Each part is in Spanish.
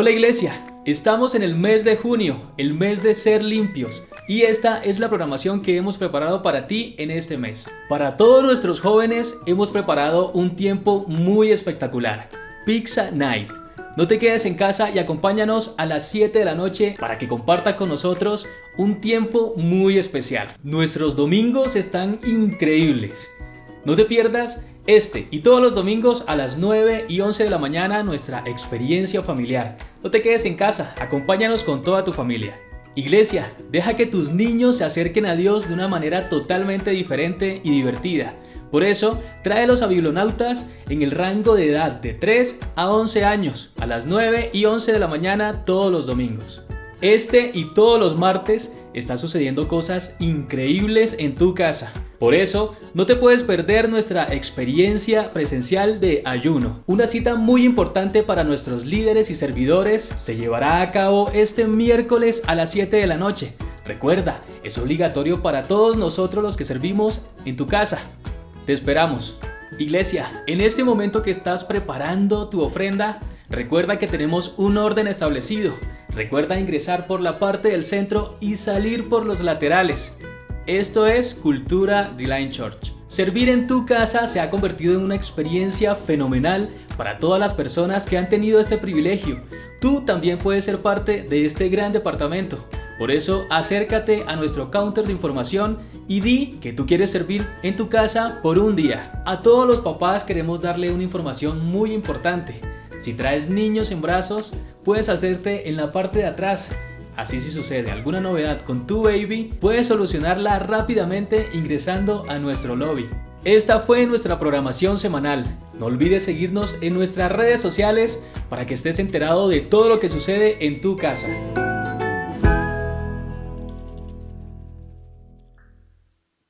Hola iglesia, estamos en el mes de junio, el mes de ser limpios, y esta es la programación que hemos preparado para ti en este mes. Para todos nuestros jóvenes hemos preparado un tiempo muy espectacular, Pizza Night. No te quedes en casa y acompáñanos a las 7 de la noche para que compartas con nosotros un tiempo muy especial. Nuestros domingos están increíbles. No te pierdas este y todos los domingos a las 9 y 11 de la mañana nuestra experiencia familiar. No te quedes en casa, acompáñanos con toda tu familia. Iglesia, deja que tus niños se acerquen a Dios de una manera totalmente diferente y divertida. Por eso, tráelos a Biblionautas en el rango de edad de 3 a 11 años, a las 9 y 11 de la mañana todos los domingos. Este y todos los martes están sucediendo cosas increíbles en tu casa. Por eso, no te puedes perder nuestra experiencia presencial de ayuno. Una cita muy importante para nuestros líderes y servidores se llevará a cabo este miércoles a las 7 de la noche. Recuerda, es obligatorio para todos nosotros los que servimos en tu casa. Te esperamos. Iglesia, en este momento que estás preparando tu ofrenda, recuerda que tenemos un orden establecido. Recuerda ingresar por la parte del centro y salir por los laterales. Esto es Cultura D-Line Church. Servir en tu casa se ha convertido en una experiencia fenomenal para todas las personas que han tenido este privilegio. Tú también puedes ser parte de este gran departamento. Por eso, acércate a nuestro counter de información y di que tú quieres servir en tu casa por un día. A todos los papás queremos darle una información muy importante. Si traes niños en brazos, puedes hacerte en la parte de atrás. Así si sucede alguna novedad con tu baby, puedes solucionarla rápidamente ingresando a nuestro lobby. Esta fue nuestra programación semanal. No olvides seguirnos en nuestras redes sociales para que estés enterado de todo lo que sucede en tu casa.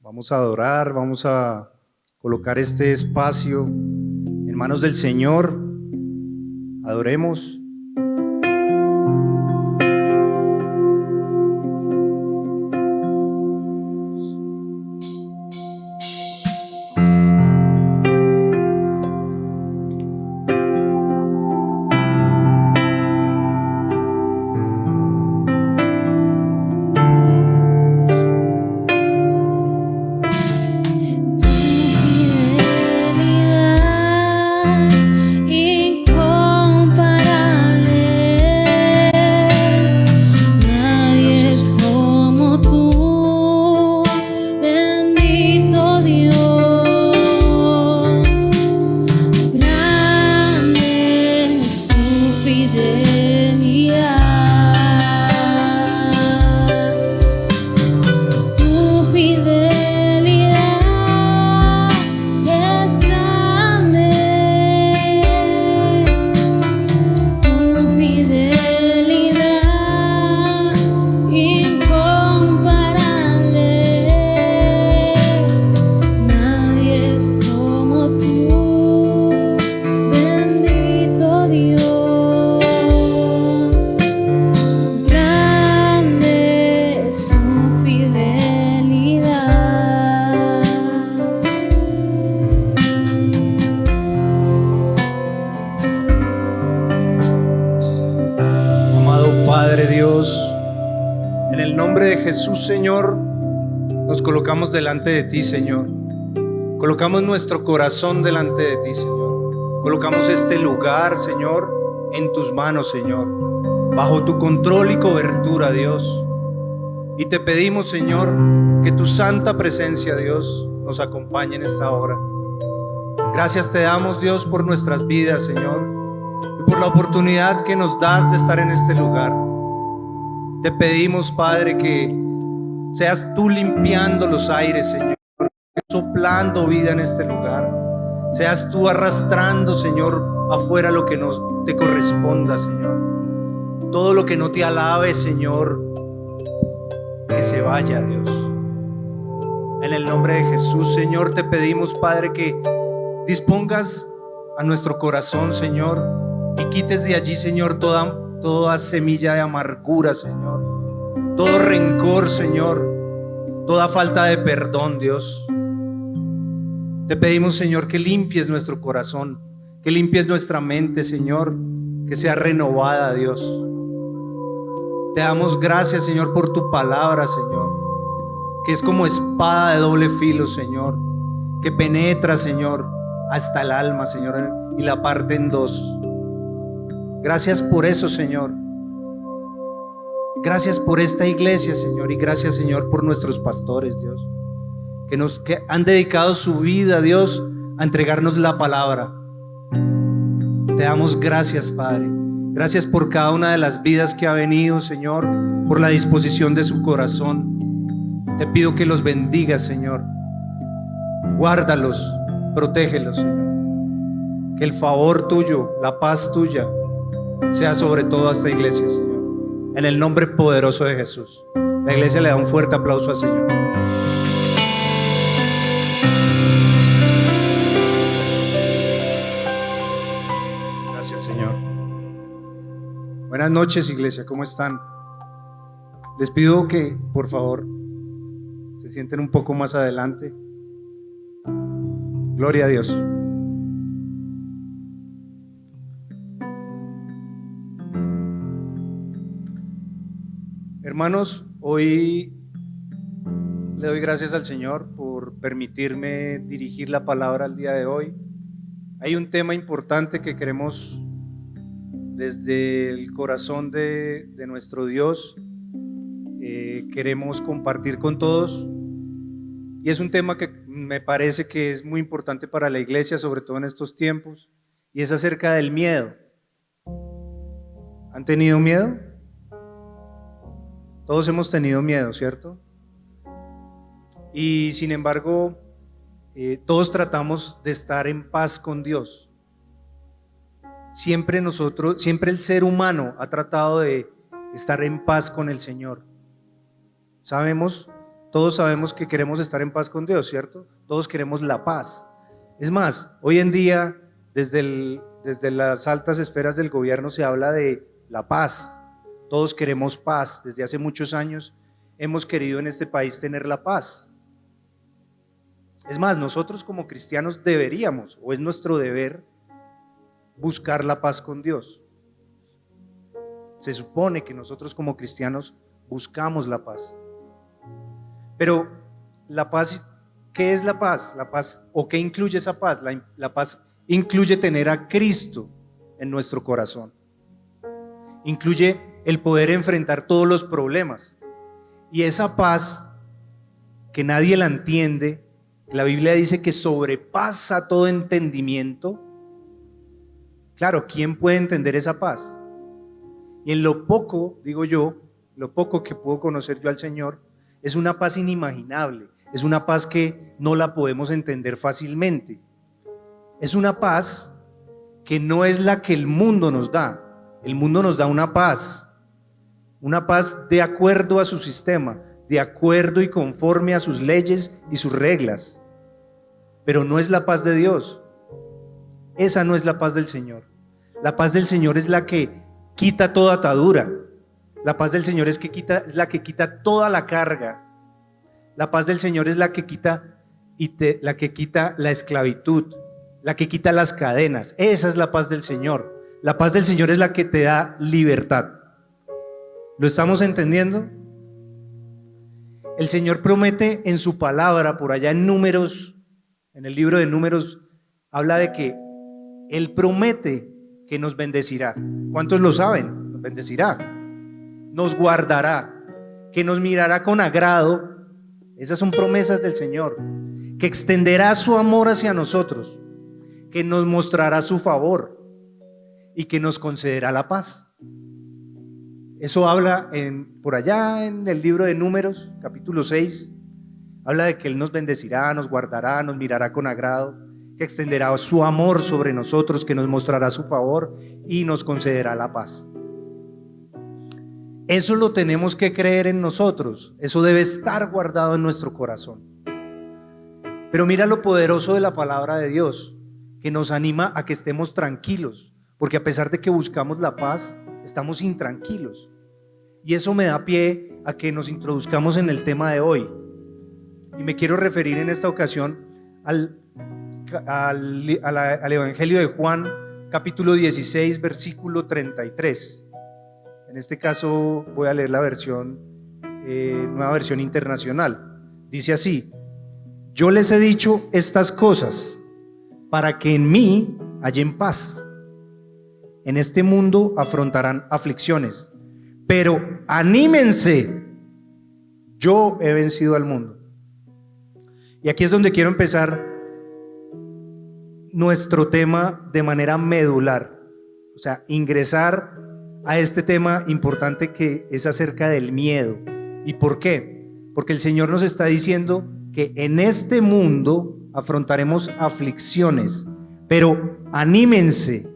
Vamos a adorar, vamos a colocar este espacio en manos del Señor. Adoremos. Jesús, Señor, nos colocamos delante de ti, Señor. Colocamos nuestro corazón delante de ti, Señor. Colocamos este lugar, Señor, en tus manos, Señor, bajo tu control y cobertura, Dios. Y te pedimos, Señor, que tu santa presencia, Dios, nos acompañe en esta hora. Gracias te damos, Dios, por nuestras vidas, Señor, y por la oportunidad que nos das de estar en este lugar. Te pedimos, Padre, que seas tú limpiando los aires, Señor, soplando vida en este lugar. Seas tú arrastrando, Señor, afuera lo que nos te corresponda, Señor. Todo lo que no te alabe, Señor, que se vaya, Dios. En el nombre de Jesús, Señor, te pedimos, Padre, que dispongas a nuestro corazón, Señor, y quites de allí, Señor, toda semilla de amargura, Señor, todo rencor, Señor, toda falta de perdón, Dios. Te pedimos, Señor, que limpies nuestro corazón, que limpies nuestra mente, Señor, que sea renovada, Dios. Te damos gracias, Señor, por tu palabra, Señor, que es como espada de doble filo, Señor, que penetra, Señor, hasta el alma, Señor, y la parte en dos. Gracias por eso, Señor. Gracias por esta iglesia, Señor, y gracias, Señor, por nuestros pastores, Dios, que han dedicado su vida, Dios, a entregarnos la palabra. Te damos gracias, Padre. Gracias por cada una de las vidas que ha venido, Señor, por la disposición de su corazón. Te pido que los bendigas, Señor. Guárdalos, protégelos, Señor. Que el favor tuyo, la paz tuya, sea sobre toda esta iglesia, Señor. En el nombre poderoso de Jesús. La iglesia le da un fuerte aplauso al Señor. Gracias, Señor. Buenas noches, iglesia, ¿cómo están? Les pido que, por favor, se sienten un poco más adelante. Gloria a Dios. Hermanos, hoy le doy gracias al Señor por permitirme dirigir la palabra el día de hoy. Hay un tema importante que queremos desde el corazón de nuestro Dios, queremos compartir con todos, y es un tema que me parece que es muy importante para la iglesia, sobre todo en estos tiempos, y es acerca del miedo. ¿Han tenido miedo? Todos hemos tenido miedo, ¿cierto? Y sin embargo, todos tratamos de estar en paz con Dios. Siempre el ser humano ha tratado de estar en paz con el Señor. Todos sabemos que queremos estar en paz con Dios, ¿cierto? Todos queremos la paz. Es más, hoy en día, desde las altas esferas del gobierno se habla de la paz. Todos queremos paz. Desde hace muchos años hemos querido en este país tener la paz. Es más, nosotros como cristianos deberíamos, o es nuestro deber, buscar la paz con Dios. Se supone que nosotros como cristianos buscamos la paz. Pero la paz, ¿qué es la paz? La paz, ¿o qué incluye esa paz? La paz incluye tener a Cristo en nuestro corazón. Incluye el poder enfrentar todos los problemas. Y esa paz que nadie la entiende, la Biblia dice que sobrepasa todo entendimiento. Claro, ¿quién puede entender esa paz? Y en lo poco, digo yo, lo poco que puedo conocer yo al Señor, es una paz inimaginable, es una paz que no la podemos entender fácilmente. Es una paz que no es la que el mundo nos da. El mundo nos da una paz de acuerdo a su sistema, de acuerdo y conforme a sus leyes y sus reglas, pero no es la paz de Dios. Esa no es la paz del Señor. La paz del Señor es la que quita toda atadura. La paz del Señor es la que quita toda la carga. La paz del Señor es la que quita la esclavitud, la que quita las cadenas. Esa es la paz del Señor. La paz del Señor es la que te da libertad. ¿Lo estamos entendiendo? El Señor promete en su palabra, por allá en Números, en el libro de Números, habla de que Él promete que nos bendecirá. ¿Cuántos lo saben? Nos bendecirá, nos guardará, que nos mirará con agrado. Esas son promesas del Señor. Que extenderá su amor hacia nosotros, que nos mostrará su favor y que nos concederá la paz. Eso habla por allá en el libro de Números, capítulo 6, habla de que Él nos bendecirá, nos guardará, nos mirará con agrado, que extenderá su amor sobre nosotros, que nos mostrará su favor y nos concederá la paz. Eso lo tenemos que creer en nosotros, eso debe estar guardado en nuestro corazón. Pero mira lo poderoso de la palabra de Dios, que nos anima a que estemos tranquilos, porque a pesar de que buscamos la paz, estamos intranquilos. Y eso me da pie a que nos introduzcamos en el tema de hoy. Y me quiero referir en esta ocasión al Evangelio de Juan, capítulo 16, versículo 33. En este caso voy a leer la versión, nueva versión internacional. Dice así: yo les he dicho estas cosas para que en mí hallen paz. En este mundo afrontarán aflicciones, pero anímense, yo he vencido al mundo. Y aquí es donde quiero empezar nuestro tema de manera medular, o sea, ingresar a este tema importante que es acerca del miedo. ¿Y por qué? Porque el Señor nos está diciendo que en este mundo afrontaremos aflicciones, pero anímense.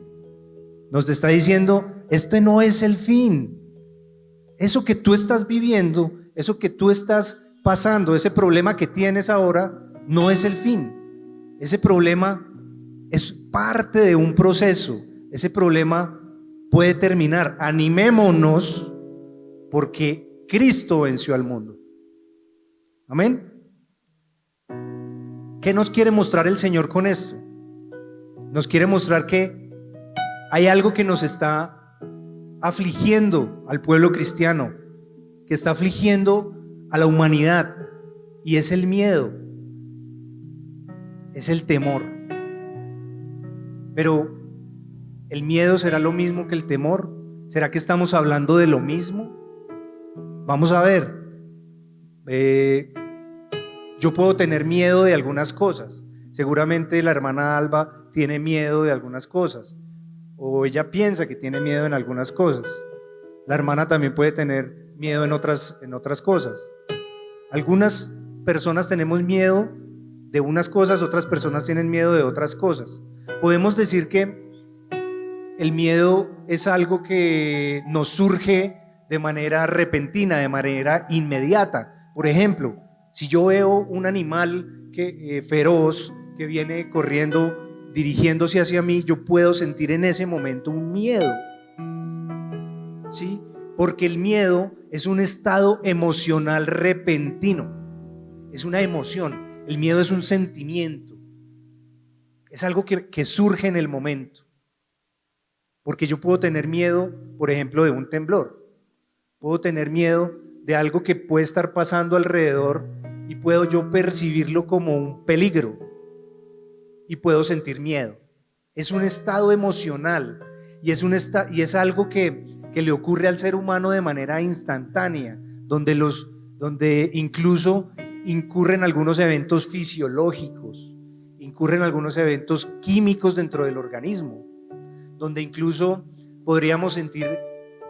Nos está diciendo, este no es el fin. Eso que tú estás viviendo, eso que tú estás pasando, ese problema que tienes ahora, no es el fin. Ese problema es parte de un proceso. Ese problema puede terminar. Animémonos porque Cristo venció al mundo. Amén. ¿Qué nos quiere mostrar el Señor con esto? Nos quiere mostrar que hay algo que nos está afligiendo al pueblo cristiano, que está afligiendo a la humanidad, y es el miedo, es el temor. Pero ¿el miedo será lo mismo que el temor? ¿Será que estamos hablando de lo mismo? Vamos a ver. Yo puedo tener miedo de algunas cosas. Seguramente la hermana Alba tiene miedo de algunas cosas, o ella piensa que tiene miedo en algunas cosas. La hermana también puede tener miedo en otras cosas. Algunas personas tenemos miedo de unas cosas, otras personas tienen miedo de otras cosas. Podemos decir que el miedo es algo que nos surge de manera repentina, de manera inmediata. Por ejemplo, si yo veo un animal feroz que viene corriendo, dirigiéndose hacia mí, yo puedo sentir en ese momento un miedo, ¿sí? Porque el miedo es un estado emocional repentino, es una emoción. El miedo es un sentimiento, es algo que surge en el momento. Porque yo puedo tener miedo, por ejemplo, de un temblor, puedo tener miedo de algo que puede estar pasando alrededor y puedo yo percibirlo como un peligro y puedo sentir miedo. Es un estado emocional y es algo que le ocurre al ser humano de manera instantánea, donde incluso incurren algunos eventos fisiológicos, incurren algunos eventos químicos dentro del organismo, donde incluso podríamos sentir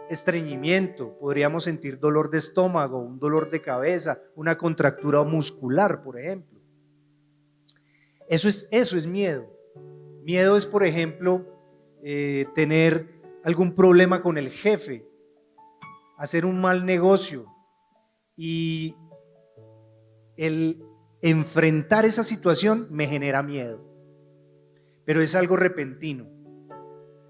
estreñimiento, podríamos sentir dolor de estómago, un dolor de cabeza, una contractura muscular, por ejemplo. Eso es miedo. Miedo es, por ejemplo, tener algún problema con el jefe, hacer un mal negocio, y el enfrentar esa situación me genera miedo, pero es algo repentino.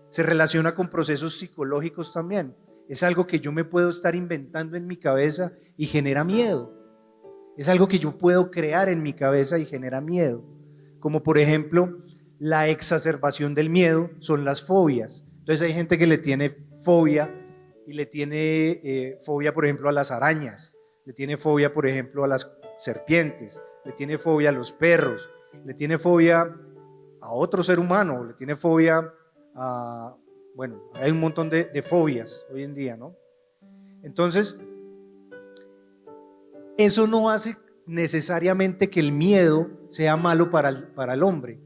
Se relaciona con procesos psicológicos también. Es algo que yo me puedo estar inventando en mi cabeza y genera miedo. Es algo que yo puedo crear en mi cabeza y genera miedo. Como por ejemplo, la exacerbación del miedo son las fobias. Entonces hay gente que le tiene fobia y le tiene fobia, por ejemplo, a las arañas, le tiene fobia, por ejemplo, a las serpientes, le tiene fobia a los perros, le tiene fobia a otro ser humano, le tiene fobia bueno, hay un montón de fobias hoy en día, ¿no? Entonces, eso no hace necesariamente que el miedo sea malo para el hombre,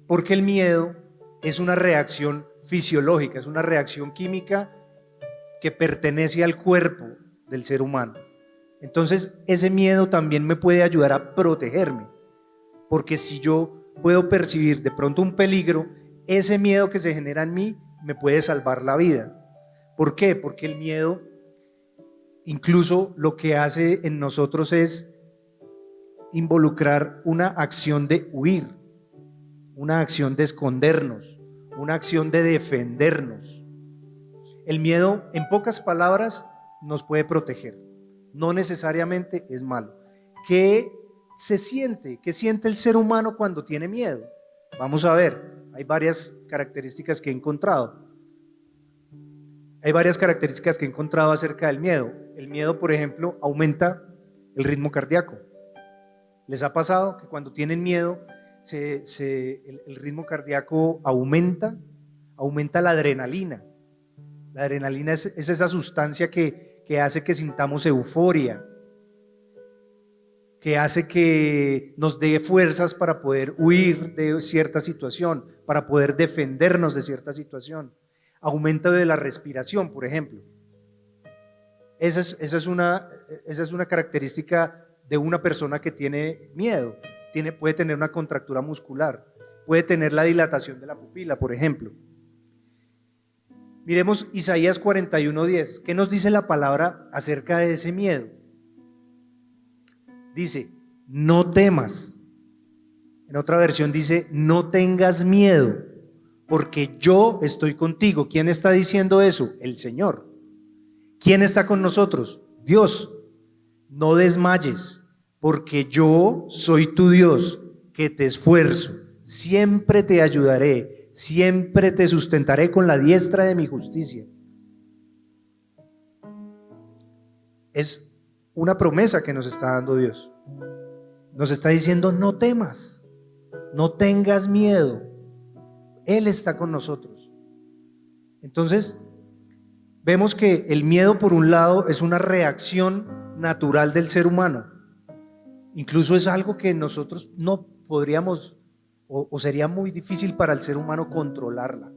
porque el miedo es una reacción fisiológica, es una reacción química que pertenece al cuerpo del ser humano. Entonces, ese miedo también me puede ayudar a protegerme, porque si yo puedo percibir de pronto un peligro, ese miedo que se genera en mí me puede salvar la vida. ¿Por qué? Porque el miedo incluso lo que hace en nosotros es involucrar una acción de huir, una acción de escondernos, una acción de defendernos. El miedo, en pocas palabras, nos puede proteger. No necesariamente es malo. ¿Qué se siente? ¿Qué siente el ser humano cuando tiene miedo? Vamos a ver. Hay varias características que he encontrado. Hay varias características que he encontrado acerca del miedo. El miedo, por ejemplo, aumenta el ritmo cardíaco. ¿Les ha pasado que cuando tienen miedo el ritmo cardíaco aumenta la adrenalina? La adrenalina es esa sustancia que hace que sintamos euforia, que hace que nos dé fuerzas para poder huir de cierta situación, para poder defendernos de cierta situación. Aumento de la respiración, por ejemplo. Esa es una característica de una persona que tiene miedo. Puede tener una contractura muscular, puede tener la dilatación de la pupila, por ejemplo. Miremos Isaías 41:10. ¿Qué nos dice la palabra acerca de ese miedo? Dice, no temas. En otra versión dice, no tengas miedo, porque yo estoy contigo. ¿Quién está diciendo eso? El Señor. ¿Quién está con nosotros? Dios. No desmayes, porque yo soy tu Dios, que te esfuerzo. Siempre te ayudaré, siempre te sustentaré con la diestra de mi justicia. Es una promesa que nos está dando Dios. Nos está diciendo, no temas, no tengas miedo. Él está con nosotros. Entonces, vemos que el miedo, por un lado, es una reacción natural del ser humano. Incluso es algo que nosotros no podríamos, o sería muy difícil para el ser humano controlarla.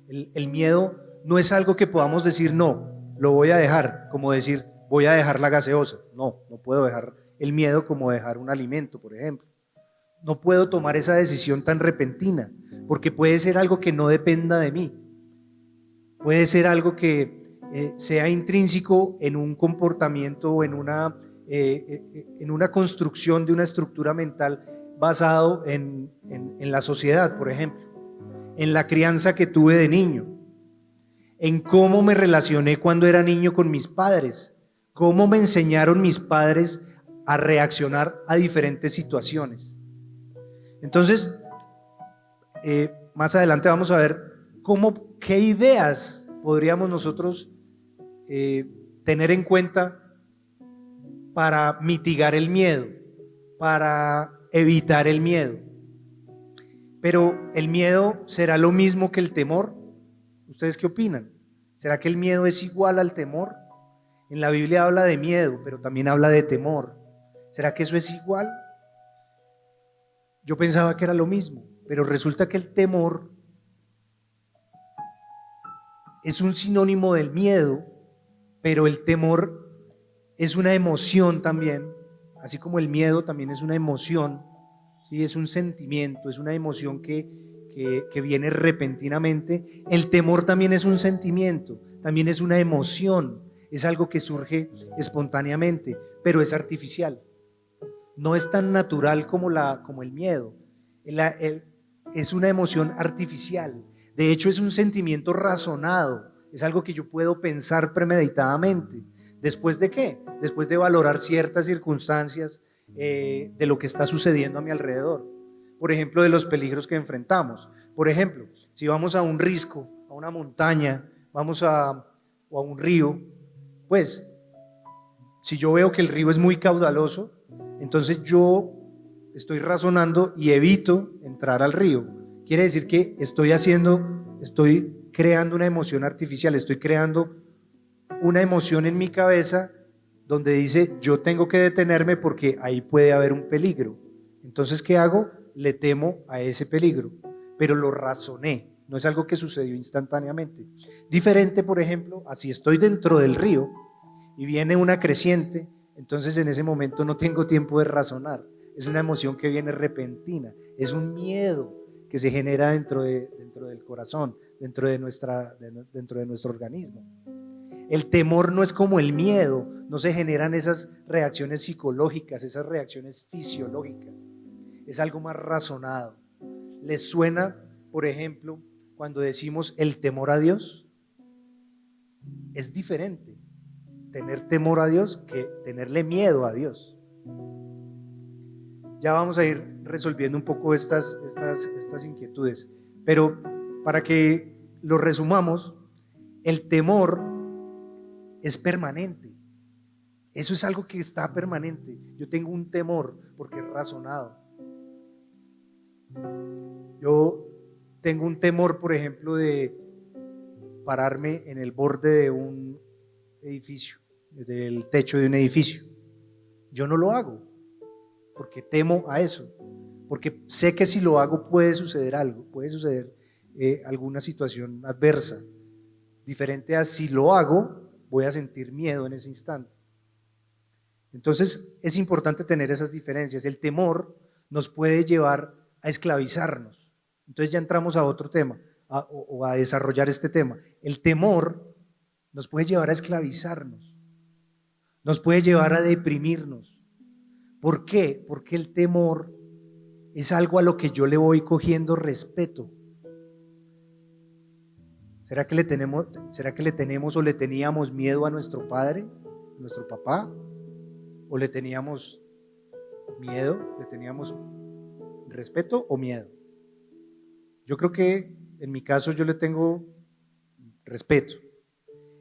El miedo no es algo que podamos decir, no, lo voy a dejar, como decir, voy a dejar la gaseosa. No puedo dejar el miedo como dejar un alimento, por ejemplo. No puedo tomar esa decisión tan repentina, porque puede ser algo que no dependa de mí. Puede ser algo que sea intrínseco en un comportamiento o en una construcción de una estructura mental basado en la sociedad, por ejemplo, en la crianza que tuve de niño, en cómo me relacioné cuando era niño con mis padres, cómo me enseñaron mis padres a reaccionar a diferentes situaciones. Entonces, más adelante vamos a ver qué ideas podríamos nosotros tener en cuenta para mitigar el miedo, para evitar el miedo. Pero ¿el miedo será lo mismo que el temor? ¿Ustedes qué opinan? ¿Será que el miedo es igual al temor? En la Biblia habla de miedo, pero también habla de temor. ¿Será que eso es igual? Yo pensaba que era lo mismo, pero resulta que el temor es un sinónimo del miedo, pero el temor es una emoción también, así como el miedo también es una emoción, ¿sí? Es un sentimiento, es una emoción que viene repentinamente. El temor también es un sentimiento, también es una emoción, es algo que surge espontáneamente, pero es artificial. No es tan natural como el miedo. Es una emoción artificial. De hecho, es un sentimiento razonado, es algo que yo puedo pensar premeditadamente. ¿Después de qué? Después de valorar ciertas circunstancias de lo que está sucediendo a mi alrededor. Por ejemplo, de los peligros que enfrentamos. Por ejemplo, si vamos a un risco, a una montaña, o a un río, pues, si yo veo que el río es muy caudaloso, entonces yo estoy razonando y evito entrar al río. Quiere decir que estoy creando una emoción artificial, estoy creando una emoción en mi cabeza donde dice, yo tengo que detenerme porque ahí puede haber un peligro. Entonces, ¿qué hago? Le temo a ese peligro, pero lo razoné, no es algo que sucedió instantáneamente. Diferente, por ejemplo, a si estoy dentro del río y viene una creciente, entonces en ese momento no tengo tiempo de razonar, es una emoción que viene repentina, es un miedo que se genera dentro del corazón, dentro de nuestro organismo. El temor no es como el miedo, no se generan esas reacciones psicológicas, esas reacciones fisiológicas, es algo más razonado. ¿Les suena, por ejemplo, cuando decimos el temor a Dios? Es diferente tener temor a Dios que tenerle miedo a Dios. Ya vamos a ir resolviendo un poco estas inquietudes, pero para que lo resumamos, el temor es permanente. Eso es algo que está permanente. Yo tengo un temor porque es razonado. Yo tengo un temor, por ejemplo, de pararme en el borde de un edificio, del techo de un edificio. Yo no lo hago porque temo a eso, porque sé que si lo hago puede suceder algo, puede suceder alguna situación adversa, diferente a si lo hago, voy a sentir miedo en ese instante. Entonces es importante tener esas diferencias. El temor nos puede llevar a esclavizarnos. Entonces ya entramos a otro tema, o a desarrollar este tema. El temor nos puede llevar a esclavizarnos, nos puede llevar a deprimirnos. ¿Por qué? Porque el temor es algo a lo que yo le voy cogiendo respeto. ¿Será que le tenemos o le teníamos miedo a nuestro padre, a nuestro papá? ¿O le teníamos miedo? ¿Le teníamos respeto o miedo? Yo creo que en mi caso yo le tengo respeto.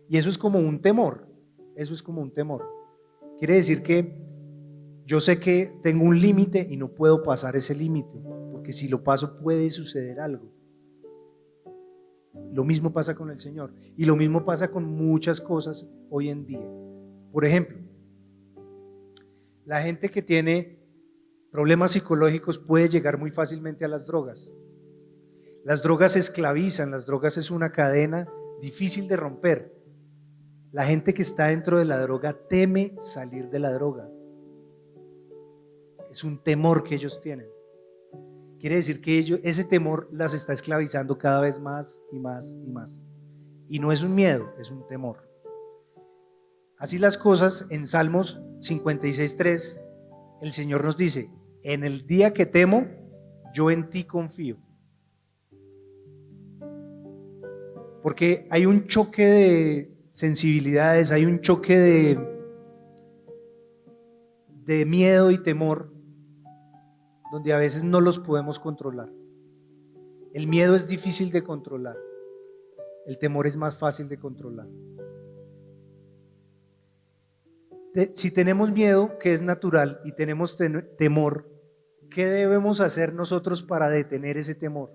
Y eso es como un temor. Eso es como un temor. Quiere decir que yo sé que tengo un límite y no puedo pasar ese límite, porque si lo paso puede suceder algo. Lo mismo pasa con el Señor y lo mismo pasa con muchas cosas hoy en día. Por ejemplo, la gente que tiene problemas psicológicos puede llegar muy fácilmente a las drogas. Las drogas esclavizan, las drogas es una cadena difícil de romper. La gente que está dentro de la droga teme salir de la droga. Es un temor que ellos tienen. Quiere decir que ese temor las está esclavizando cada vez más y más y más. Y no es un miedo, es un temor. Así las cosas, en Salmos 56:3, el Señor nos dice: en el día que temo, yo en ti confío. Porque hay un choque de sensibilidades, hay un choque de miedo y temor, donde a veces no los podemos controlar. El miedo es difícil de controlar, el temor es más fácil de controlar. Si tenemos miedo, que es natural, y tenemos temor, ¿qué debemos hacer nosotros para detener ese temor?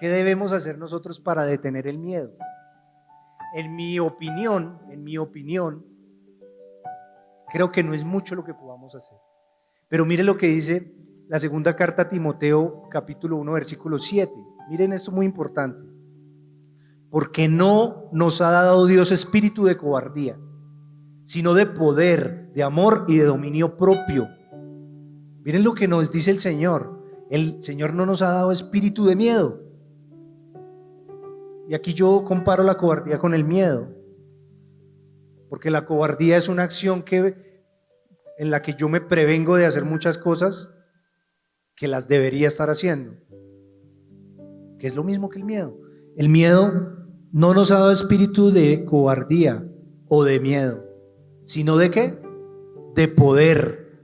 ¿Qué debemos hacer nosotros para detener el miedo? En mi opinión, creo que no es mucho lo que podamos hacer. Pero mire lo que dice la segunda carta a Timoteo, capítulo 1, versículo 7. Miren esto muy importante. Porque no nos ha dado Dios espíritu de cobardía, sino de poder, de amor y de dominio propio. Miren lo que nos dice el Señor. El Señor no nos ha dado espíritu de miedo. Y aquí yo comparo la cobardía con el miedo, porque la cobardía es una acción en la que yo me prevengo de hacer muchas cosas que las debería estar haciendo, que es lo mismo que el miedo. El miedo no nos ha dado espíritu de cobardía o de miedo, sino de ¿qué? De poder,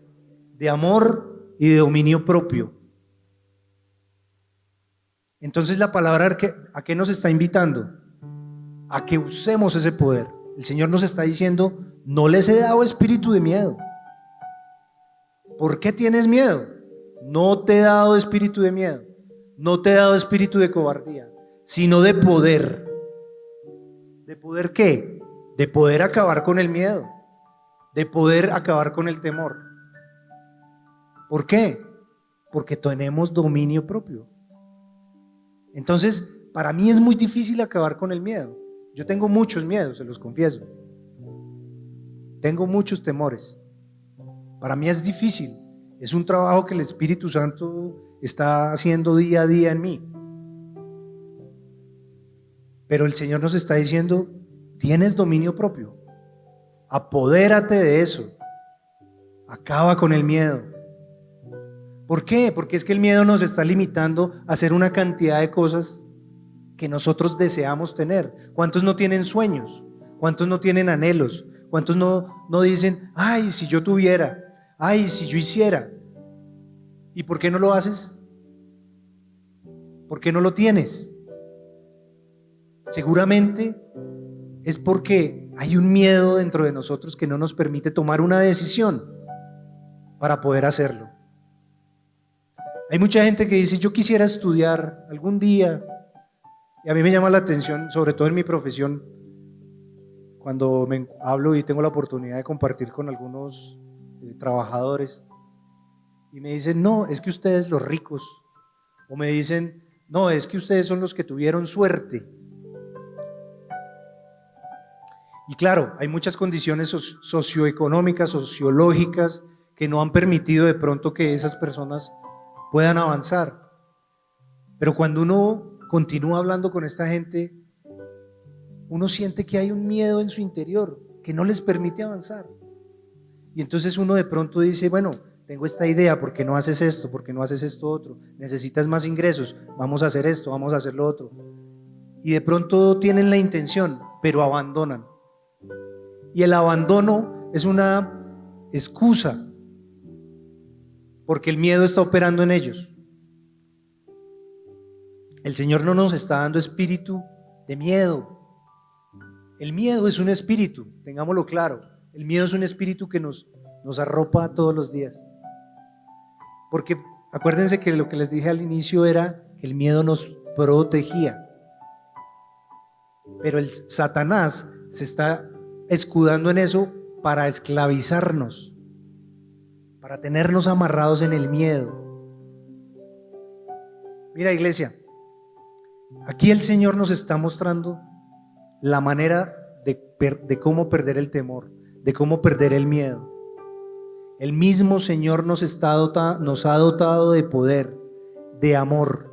de amor y de dominio propio. Entonces la palabra ¿a qué nos está invitando? A que usemos ese poder. El Señor nos está diciendo: no les he dado espíritu de miedo. ¿Por qué tienes miedo? No te he dado espíritu de miedo, no te he dado espíritu de cobardía, sino de poder. ¿De poder qué? De poder acabar con el miedo, de poder acabar con el temor. ¿Por qué? Porque tenemos dominio propio. Entonces, para mí es muy difícil acabar con el miedo. Yo tengo muchos miedos, se los confieso. Tengo muchos temores. Para mí es difícil. Es un trabajo que el Espíritu Santo está haciendo día a día en mí. Pero el Señor nos está diciendo: tienes dominio propio. Apodérate de eso. Acaba con el miedo. ¿Por qué? Porque es que el miedo nos está limitando a hacer una cantidad de cosas que nosotros deseamos tener. ¿Cuántos no tienen sueños? ¿Cuántos no tienen anhelos? ¿Cuántos no dicen: ay, si yo tuviera, ay, si yo hiciera? ¿Y por qué no lo haces? ¿Por qué no lo tienes? Seguramente es porque hay un miedo dentro de nosotros que no nos permite tomar una decisión para poder hacerlo. Hay mucha gente que dice: yo quisiera estudiar algún día, y a mí me llama la atención, sobre todo en mi profesión, cuando hablo y tengo la oportunidad de compartir con algunos trabajadores, y me dicen: no, es que ustedes los ricos, o me dicen: no, es que ustedes son los que tuvieron suerte. Y claro, hay muchas condiciones socioeconómicas, sociológicas, que no han permitido de pronto que esas personas puedan avanzar. Pero cuando uno continúa hablando con esta gente, uno siente que hay un miedo en su interior que no les permite avanzar. Y entonces uno de pronto dice: bueno, tengo esta idea, ¿por qué no haces esto? ¿Por qué no haces esto otro? Necesitas más ingresos, vamos a hacer esto, vamos a hacer lo otro. Y de pronto tienen la intención, pero abandonan. Y el abandono es una excusa, porque el miedo está operando en ellos. El Señor no nos está dando espíritu de miedo. El miedo es un espíritu, tengámoslo claro. El miedo es un espíritu que nos arropa todos los días. Porque acuérdense que lo que les dije al inicio era que el miedo nos protegía. Pero el Satanás se está escudando en eso para esclavizarnos, para tenernos amarrados en el miedo. Mira, iglesia, aquí el Señor nos está mostrando la manera de cómo perder el temor, de cómo perder el miedo. El mismo Señor nos ha dotado de poder, de amor.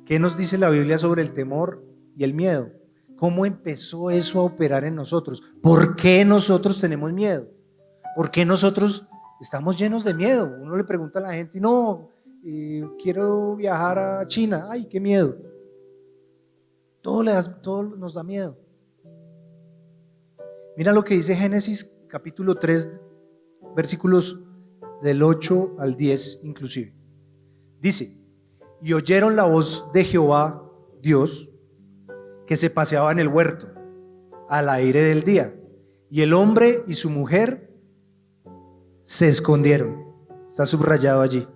¿Qué nos dice la Biblia sobre el temor y el miedo? ¿Cómo empezó eso a operar en nosotros? ¿Por qué nosotros tenemos miedo? ¿Por qué nosotros estamos llenos de miedo? Uno le pregunta a la gente: no, quiero viajar a China. Ay, qué miedo. Todo nos da miedo. Mira lo que dice Génesis capítulo 3, versículos del 8 al 10 inclusive. Dice: y oyeron la voz de Jehová Dios, que se paseaba en el huerto al aire del día, y el hombre y su mujer se escondieron. Está subrayado allí: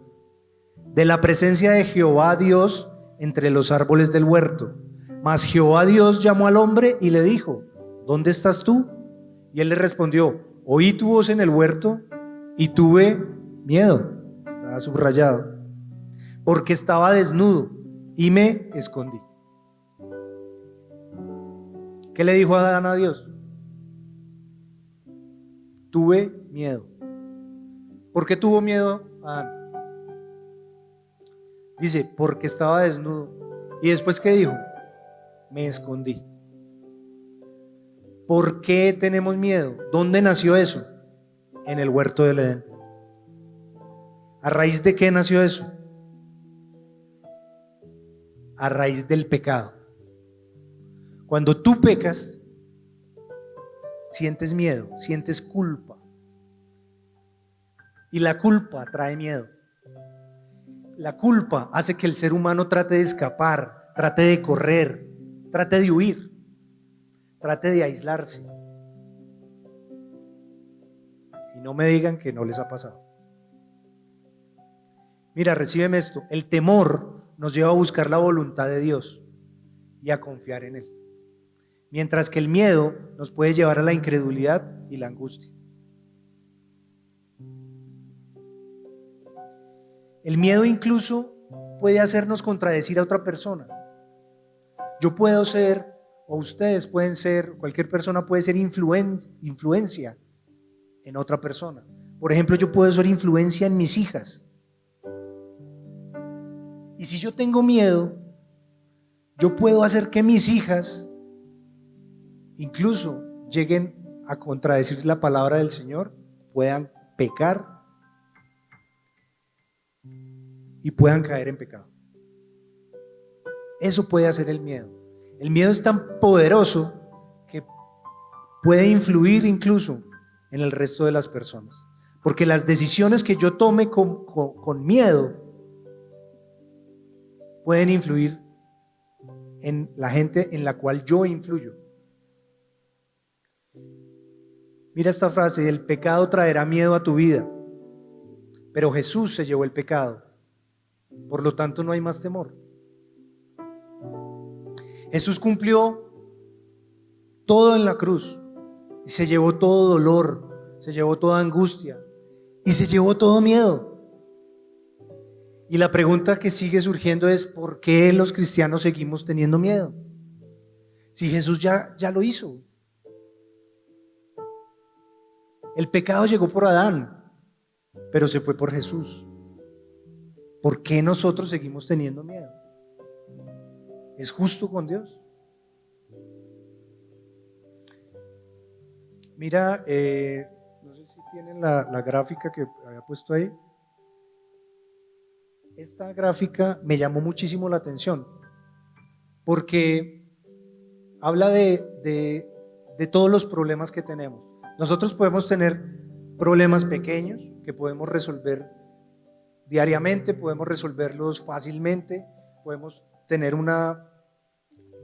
de la presencia de Jehová Dios entre los árboles del huerto. Mas Jehová Dios llamó al hombre y le dijo: ¿dónde estás tú? Y él le respondió: oí tu voz en el huerto y tuve miedo. Está subrayado: porque estaba desnudo y me escondí. ¿Qué le dijo Adán a Dios? Tuve miedo. ¿Por qué tuvo miedo Adán? Dice: porque estaba desnudo. ¿Y después qué dijo? Me escondí. ¿Por qué tenemos miedo? ¿Dónde nació eso? En el huerto del Edén. ¿A raíz de qué nació eso? A raíz del pecado. Cuando tú pecas, sientes miedo, sientes culpa. Y la culpa trae miedo. La culpa hace que el ser humano trate de escapar, trate de correr, trate de huir, trate de aislarse. Y no me digan que no les ha pasado. Mira, recíbeme esto: el temor nos lleva a buscar la voluntad de Dios y a confiar en Él, mientras que el miedo nos puede llevar a la incredulidad y la angustia. El miedo incluso puede hacernos contradecir a otra persona. Yo puedo ser, o ustedes pueden ser, cualquier persona puede ser influencia en otra persona. Por ejemplo, yo puedo ser influencia en mis hijas. Y si yo tengo miedo, yo puedo hacer que mis hijas incluso lleguen a contradecir la palabra del Señor, puedan pecar y puedan caer en pecado. Eso puede hacer el miedo. El miedo es tan poderoso que puede influir incluso en el resto de las personas, porque las decisiones que yo tome con miedo pueden influir en la gente en la cual yo influyo. Mira esta frase: el pecado traerá miedo a tu vida, pero Jesús se llevó el pecado, por lo tanto no hay más temor. Jesús cumplió todo en la cruz y se llevó todo dolor, se llevó toda angustia y se llevó todo miedo. Y la pregunta que sigue surgiendo es: ¿por qué los cristianos seguimos teniendo miedo? Si Jesús ya lo hizo. El pecado llegó por Adán, pero se fue por Jesús. ¿Por qué nosotros seguimos teniendo miedo? ¿Es justo con Dios? Mira, no sé si tienen la gráfica que había puesto ahí. Esta gráfica me llamó muchísimo la atención porque habla de todos los problemas que tenemos. Nosotros podemos tener problemas pequeños que podemos resolver diariamente, podemos resolverlos fácilmente, podemos tener un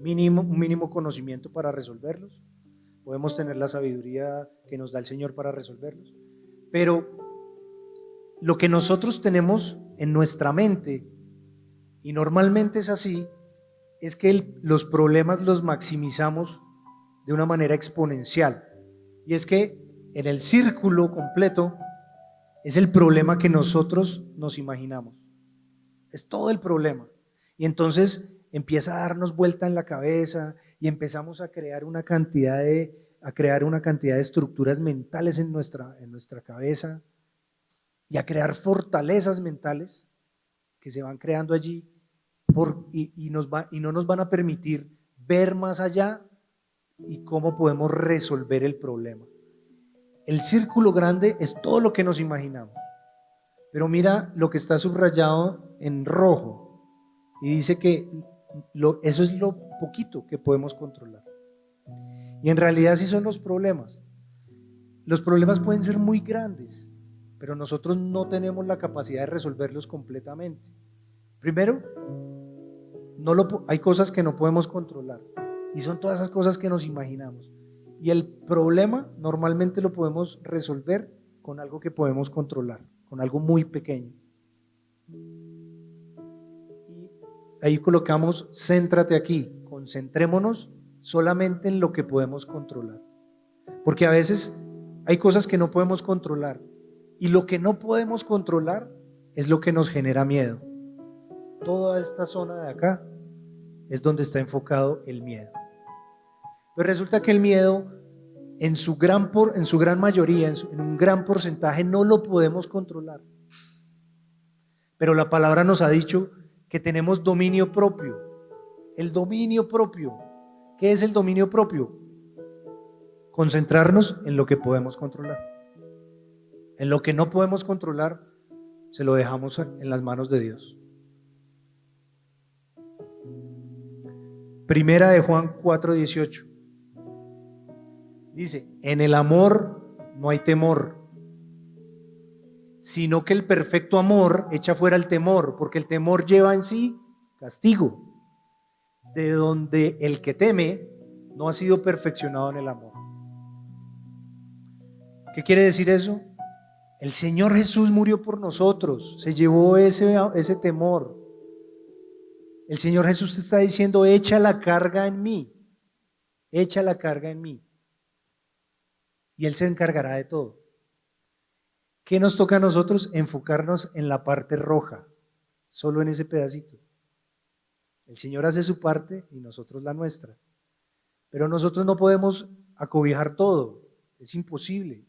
mínimo conocimiento para resolverlos, podemos tener la sabiduría que nos da el Señor para resolverlos, pero lo que nosotros tenemos en nuestra mente, y normalmente es así, es que los problemas los maximizamos de una manera exponencial. Y es que en el círculo completo es el problema que nosotros nos imaginamos. Es todo el problema. Y entonces empieza a darnos vuelta en la cabeza y empezamos a crear una cantidad de estructuras mentales en nuestra cabeza, y a crear fortalezas mentales que se van creando allí y no nos van a permitir ver más allá y cómo podemos resolver el problema. El círculo grande es todo lo que nos imaginamos, pero mira lo que está subrayado en rojo y dice que eso es lo poquito que podemos controlar. Y en realidad sí son los problemas. Los problemas pueden ser muy grandes, pero nosotros no tenemos la capacidad de resolverlos completamente. Primero, hay cosas que no podemos controlar, y son todas esas cosas que nos imaginamos. Y el problema normalmente lo podemos resolver con algo que podemos controlar, con algo muy pequeño. Y ahí colocamos: céntrate aquí, concentrémonos solamente en lo que podemos controlar. Porque a veces hay cosas que no podemos controlar, y lo que no podemos controlar es lo que nos genera miedo. Toda esta zona de acá es donde está enfocado el miedo. Pues resulta que el miedo en su gran mayoría, en un gran porcentaje, no lo podemos controlar. Pero la palabra nos ha dicho que tenemos dominio propio. El dominio propio. ¿Qué es el dominio propio? Concentrarnos en lo que podemos controlar. En lo que no podemos controlar, se lo dejamos en las manos de Dios. Primera de Juan 4:18 dice: en el amor no hay temor, sino que el perfecto amor echa fuera el temor, porque el temor lleva en sí castigo, de donde el que teme no ha sido perfeccionado en el amor. ¿Qué quiere decir eso? El Señor Jesús murió por nosotros, se llevó ese temor. El Señor Jesús te está diciendo: echa la carga en mí, echa la carga en mí, y Él se encargará de todo. ¿Qué nos toca a nosotros? Enfocarnos en la parte roja, solo en ese pedacito. El Señor hace su parte y nosotros la nuestra, pero nosotros no podemos acobijar todo, es imposible.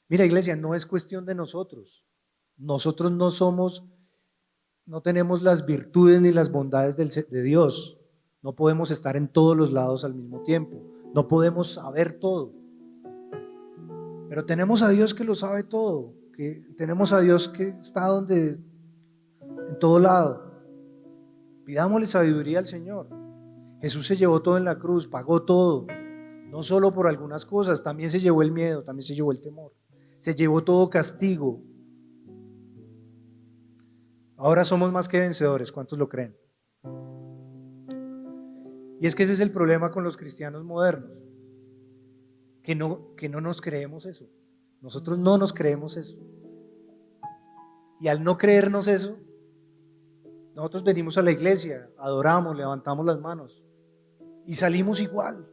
Mira, iglesia, no es cuestión de nosotros. Nosotros no tenemos las virtudes ni las bondades de Dios. No podemos estar en todos los lados al mismo tiempo. No podemos saber todo. Pero tenemos a Dios que lo sabe todo. Tenemos a Dios que está en todo lado. Pidámosle sabiduría al Señor. Jesús se llevó todo en la cruz, pagó todo. No solo por algunas cosas, también se llevó el miedo, también se llevó el temor. Se llevó todo castigo. Ahora somos más que vencedores, ¿cuántos lo creen? Y es que ese es el problema con los cristianos modernos, que no nos creemos eso. Nosotros no nos creemos eso. Y al no creernos eso, nosotros venimos a la iglesia, adoramos, levantamos las manos y salimos igual.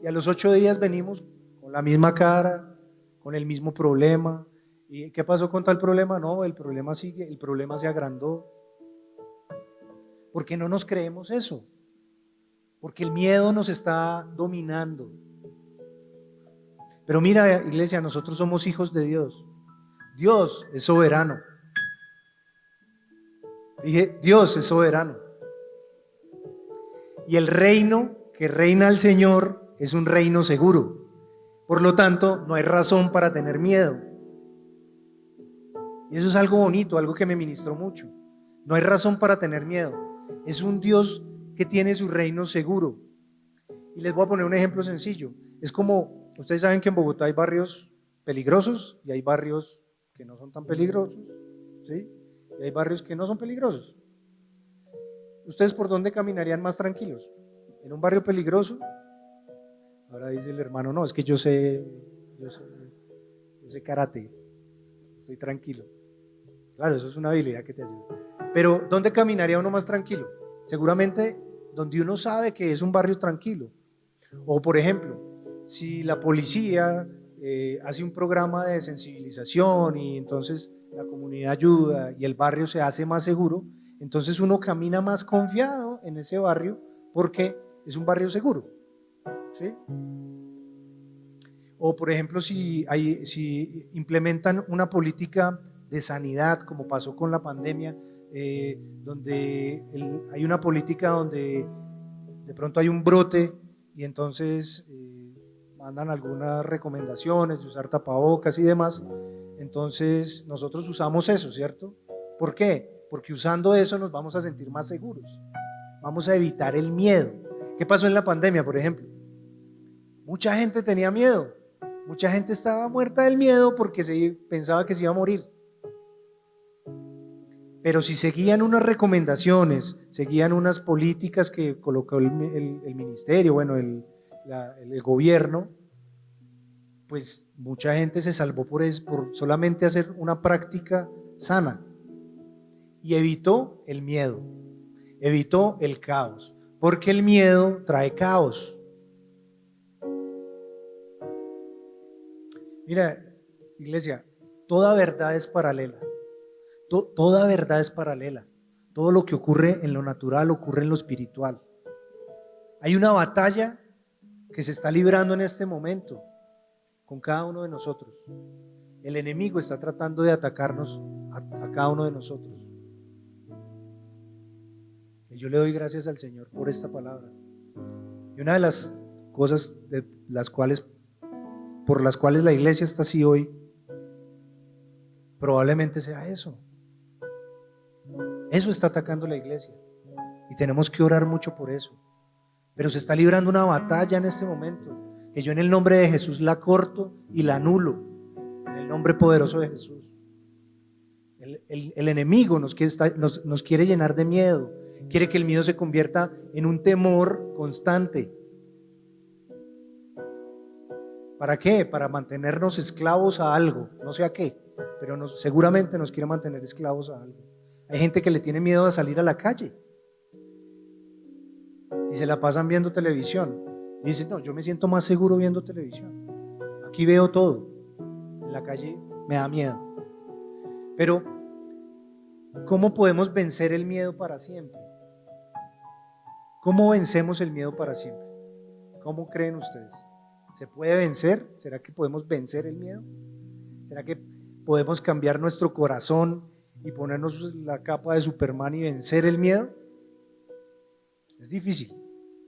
Y a los 8 días venimos con la misma cara, con el mismo problema. ¿Y qué pasó con tal problema? No, el problema sigue, el problema se agrandó. Porque no nos creemos eso. Porque el miedo nos está dominando. Pero mira, iglesia, nosotros somos hijos de Dios. Dios es soberano. Dije, Dios es soberano. Y el reino que reina el Señor es un reino seguro. Por lo tanto, no hay razón para tener miedo. Y eso es algo bonito, algo que me ministró mucho. No hay razón para tener miedo. Es un Dios que tiene su reino seguro. Y les voy a poner un ejemplo sencillo. Es como, ustedes saben que en Bogotá hay barrios peligrosos y hay barrios que no son tan peligrosos, ¿sí? Y hay barrios que no son peligrosos. ¿Ustedes por dónde caminarían más tranquilos? ¿En un barrio peligroso? Ahora dice el hermano, no, es que yo sé karate, estoy tranquilo. Claro, eso es una habilidad que te ayuda. Pero ¿dónde caminaría uno más tranquilo? Seguramente donde uno sabe que es un barrio tranquilo. O por ejemplo, si la policía hace un programa de sensibilización y entonces la comunidad ayuda y el barrio se hace más seguro, entonces uno camina más confiado en ese barrio porque es un barrio seguro, ¿sí? O por ejemplo, si implementan una política de sanidad, como pasó con la pandemia, donde hay una política donde de pronto hay un brote y entonces mandan algunas recomendaciones de usar tapabocas y demás, entonces nosotros usamos eso, ¿cierto? ¿Por qué? Porque usando eso nos vamos a sentir más seguros, vamos a evitar el miedo. ¿Qué pasó en la pandemia, por ejemplo? Mucha gente tenía miedo, mucha gente estaba muerta del miedo porque pensaba que se iba a morir. Pero si seguían unas recomendaciones, seguían unas políticas que colocó el ministerio, bueno, el gobierno, pues mucha gente se salvó por solamente hacer una práctica sana y evitó el miedo, evitó el caos, porque el miedo trae caos. Mira, iglesia, toda verdad es paralela. Toda verdad es paralela. Todo lo que ocurre en lo natural ocurre en lo espiritual. Hay una batalla que se está librando en este momento con cada uno de nosotros. El enemigo está tratando de atacarnos a cada uno de nosotros. Y yo le doy gracias al Señor por esta palabra. Y una de las cosas por las cuales la iglesia está así hoy, probablemente sea eso. Eso está atacando la iglesia y tenemos que orar mucho por eso. Pero se está librando una batalla en este momento que yo en el nombre de Jesús la corto y la anulo, en el nombre poderoso de Jesús. El enemigo nos quiere llenar de miedo, quiere que el miedo se convierta en un temor constante. ¿Para qué? Para mantenernos esclavos a algo, no sé a qué, pero seguramente nos quiere mantener esclavos a algo. Hay gente que le tiene miedo a salir a la calle y se la pasan viendo televisión. Y dicen, no, yo me siento más seguro viendo televisión. Aquí veo todo. En la calle me da miedo. Pero, ¿cómo podemos vencer el miedo para siempre? ¿Cómo vencemos el miedo para siempre? ¿Cómo creen ustedes? ¿Se puede vencer? ¿Será que podemos vencer el miedo? ¿Será que podemos cambiar nuestro corazón y ponernos la capa de Superman y vencer el miedo? Es difícil,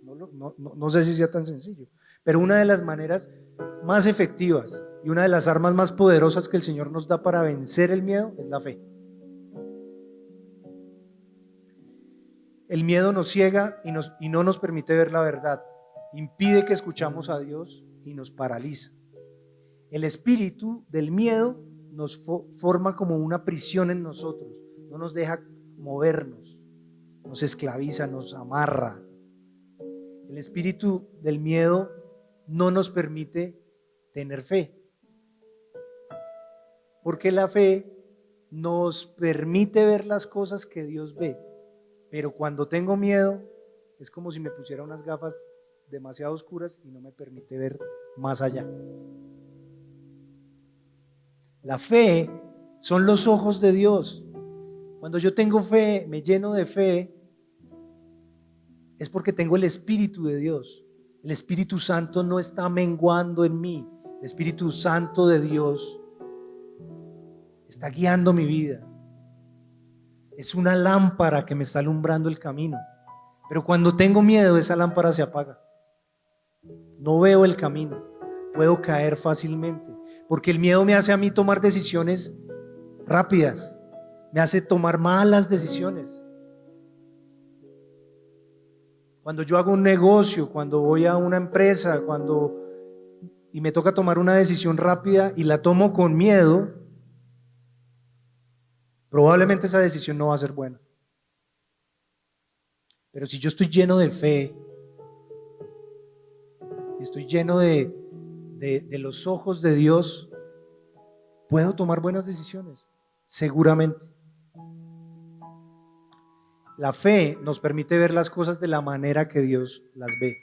no sé si sea tan sencillo, pero una de las maneras más efectivas y una de las armas más poderosas que el Señor nos da para vencer el miedo es la fe. El miedo nos ciega y no nos permite ver la verdad, impide que escuchamos a Dios y nos paraliza. El espíritu del miedo nos forma como una prisión en nosotros, no nos deja movernos, nos esclaviza, nos amarra. El espíritu del miedo no nos permite tener fe, porque la fe nos permite ver las cosas que Dios ve, pero cuando tengo miedo es como si me pusiera unas gafas demasiado oscuras y no me permite ver más allá. La fe son los ojos de Dios. Cuando yo tengo fe, me lleno de fe, es porque tengo el Espíritu de Dios. El Espíritu Santo no está menguando en mí. El Espíritu Santo de Dios está guiando mi vida. Es una lámpara que me está alumbrando el camino. Pero cuando tengo miedo, esa lámpara se apaga. No veo el camino. Puedo caer fácilmente. Porque el miedo me hace a mí tomar decisiones rápidas. Me hace tomar malas decisiones. Cuando yo hago un negocio, cuando voy a una empresa, y me toca tomar una decisión rápida y la tomo con miedo, probablemente esa decisión no va a ser buena. Pero si yo estoy lleno de fe, y estoy lleno de los ojos de Dios, puedo tomar buenas decisiones, seguramente. La fe nos permite ver las cosas de la manera que Dios las ve.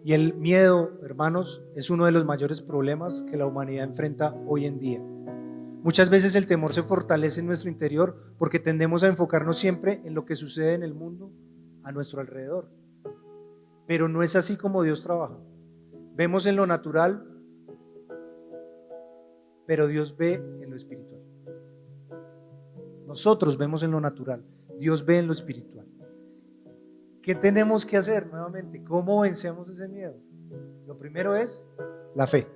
Y el miedo, hermanos, es uno de los mayores problemas que la humanidad enfrenta hoy en día. Muchas veces el temor se fortalece en nuestro interior porque tendemos a enfocarnos siempre en lo que sucede en el mundo a nuestro alrededor. Pero no es así como Dios trabaja. Vemos en lo natural, pero Dios ve en lo espiritual. Nosotros vemos en lo natural, Dios ve en lo espiritual. ¿Qué tenemos que hacer nuevamente? ¿Cómo vencemos ese miedo? Lo primero es la fe.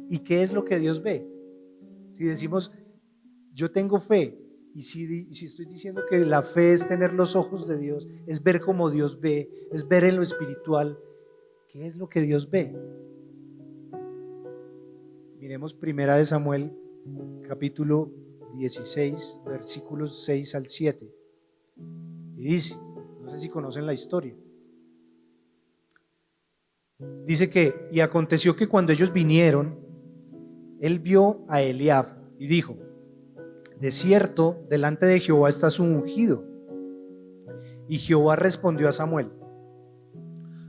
¿Y qué es lo que Dios ve? Si decimos, yo tengo fe, y si estoy diciendo que la fe es tener los ojos de Dios, es ver como Dios ve, es ver en lo espiritual, ¿qué es lo que Dios ve? Miremos 1 Samuel, capítulo 16, versículos 6 al 7. Y dice, no sé si conocen la historia. Dice que, y aconteció que cuando ellos vinieron, él vio a Eliab y dijo, de cierto, delante de Jehová está su ungido. Y Jehová respondió a Samuel,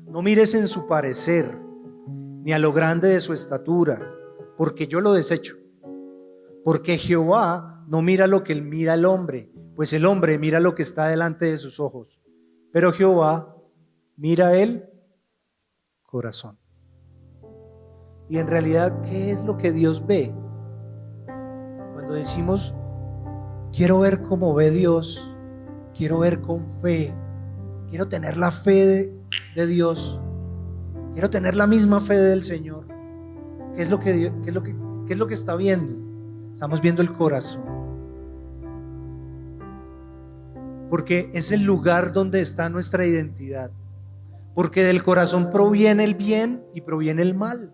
no mires en su parecer, ni a lo grande de su estatura, porque yo lo desecho. Porque Jehová no mira lo que mira el hombre, pues el hombre mira lo que está delante de sus ojos, pero Jehová mira el corazón. Y en realidad, ¿qué es lo que Dios ve? Cuando decimos, quiero ver cómo ve Dios, quiero ver con fe, quiero tener la fe de Dios, quiero tener la misma fe del Señor. ¿Qué es lo que está viendo? Estamos viendo el corazón, porque es el lugar donde está nuestra identidad, porque del corazón proviene el bien y proviene el mal,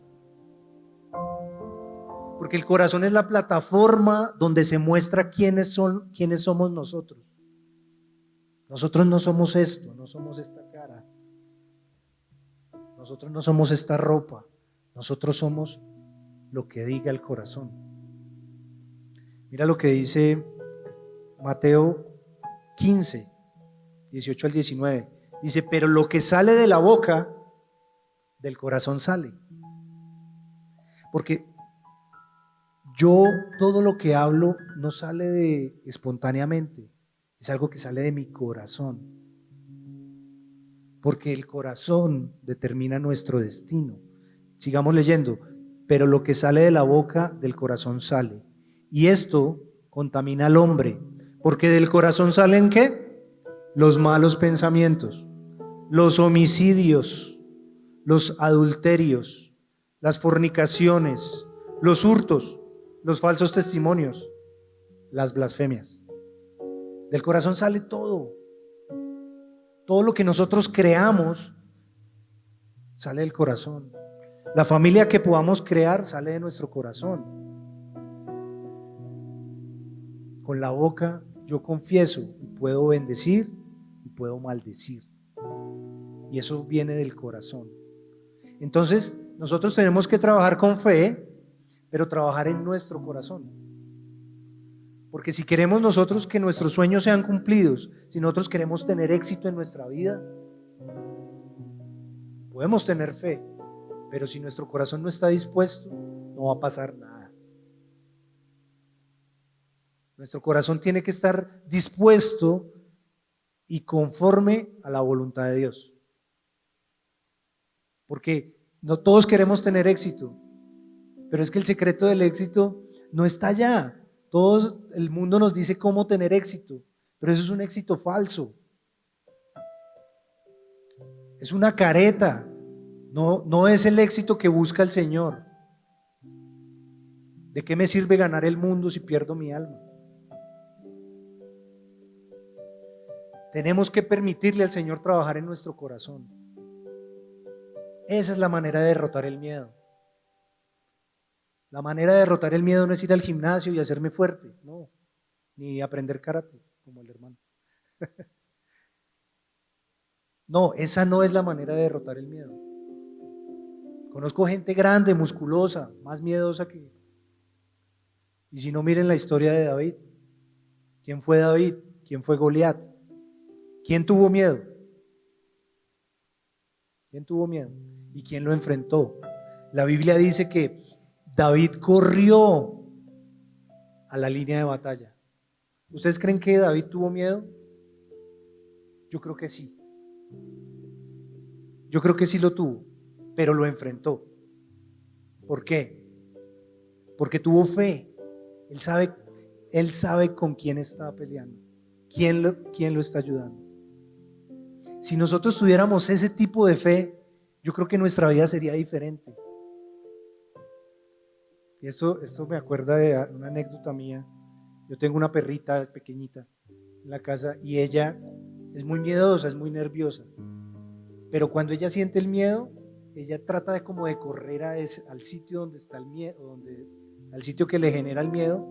porque el corazón es la plataforma donde se muestra quiénes somos nosotros. Nosotros no somos esto, no somos esta cara, nosotros no somos esta ropa, nosotros somos lo que diga el corazón. Mira lo que dice Mateo 15, 18 al 19. Dice, pero lo que sale de la boca, del corazón sale. Porque todo lo que hablo no sale espontáneamente, es algo que sale de mi corazón. Porque el corazón determina nuestro destino. Sigamos leyendo. Pero lo que sale de la boca, del corazón sale. Y esto contamina al hombre, porque del corazón salen ¿qué? Los malos pensamientos, los homicidios, los adulterios, las fornicaciones, los hurtos, los falsos testimonios, las blasfemias. Del corazón sale todo. Todo lo que nosotros creamos sale del corazón. La familia que podamos crear sale de nuestro corazón. Con la boca yo confieso y puedo bendecir y puedo maldecir. y eso viene del corazón. Entonces, nosotros tenemos que trabajar con fe, pero trabajar en nuestro corazón. Porque si queremos nosotros que nuestros sueños sean cumplidos, si nosotros queremos tener éxito en nuestra vida, podemos tener fe, pero si nuestro corazón no está dispuesto, no va a pasar nada. Nuestro corazón tiene que estar dispuesto y conforme a la voluntad de Dios. Porque no todos queremos tener éxito, pero es que el secreto del éxito no está allá. Todo el mundo nos dice cómo tener éxito, pero eso es un éxito falso. Es una careta, no es el éxito que busca el Señor. ¿De qué me sirve ganar el mundo si pierdo mi alma? Tenemos que permitirle al Señor trabajar en nuestro corazón. Esa es la manera de derrotar el miedo. La manera de derrotar el miedo no es ir al gimnasio y hacerme fuerte, no, ni aprender karate como el hermano. No, esa no es la manera de derrotar el miedo. Conozco gente grande, musculosa, más miedosa que... Y si no, miren la historia de David. ¿Quién fue David? ¿Quién fue Goliat? ¿Quién tuvo miedo? ¿Quién tuvo miedo? ¿Y quién lo enfrentó? La Biblia dice que David corrió a la línea de batalla. ¿Ustedes creen que David tuvo miedo? Yo creo que sí. Yo creo que sí lo tuvo, pero lo enfrentó. ¿Por qué? Porque tuvo fe. Él sabe con quién está peleando, quién lo está ayudando. Si nosotros tuviéramos ese tipo de fe, yo creo que nuestra vida sería diferente. Y esto me acuerda de una anécdota mía. Yo tengo una perrita pequeñita en la casa y ella es muy miedosa, es muy nerviosa. Pero cuando ella siente el miedo, ella trata de como de correr al sitio donde está el miedo, al sitio que le genera el miedo,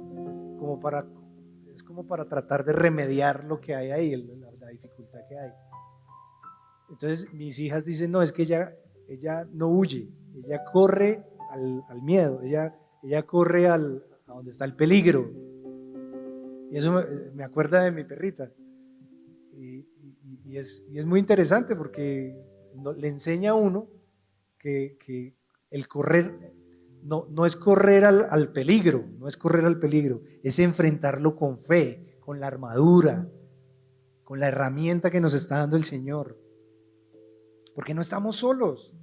es como para tratar de remediar lo que hay ahí, la dificultad que hay. Entonces mis hijas dicen, no, es que ella no huye, ella corre al miedo, ella corre a donde está el peligro. Y eso me acuerda de mi perrita. Y es muy interesante porque le enseña a uno que el correr no es correr al peligro, no es correr al peligro, es enfrentarlo con fe, con la armadura, con la herramienta que nos está dando el Señor. Porque no estamos solos,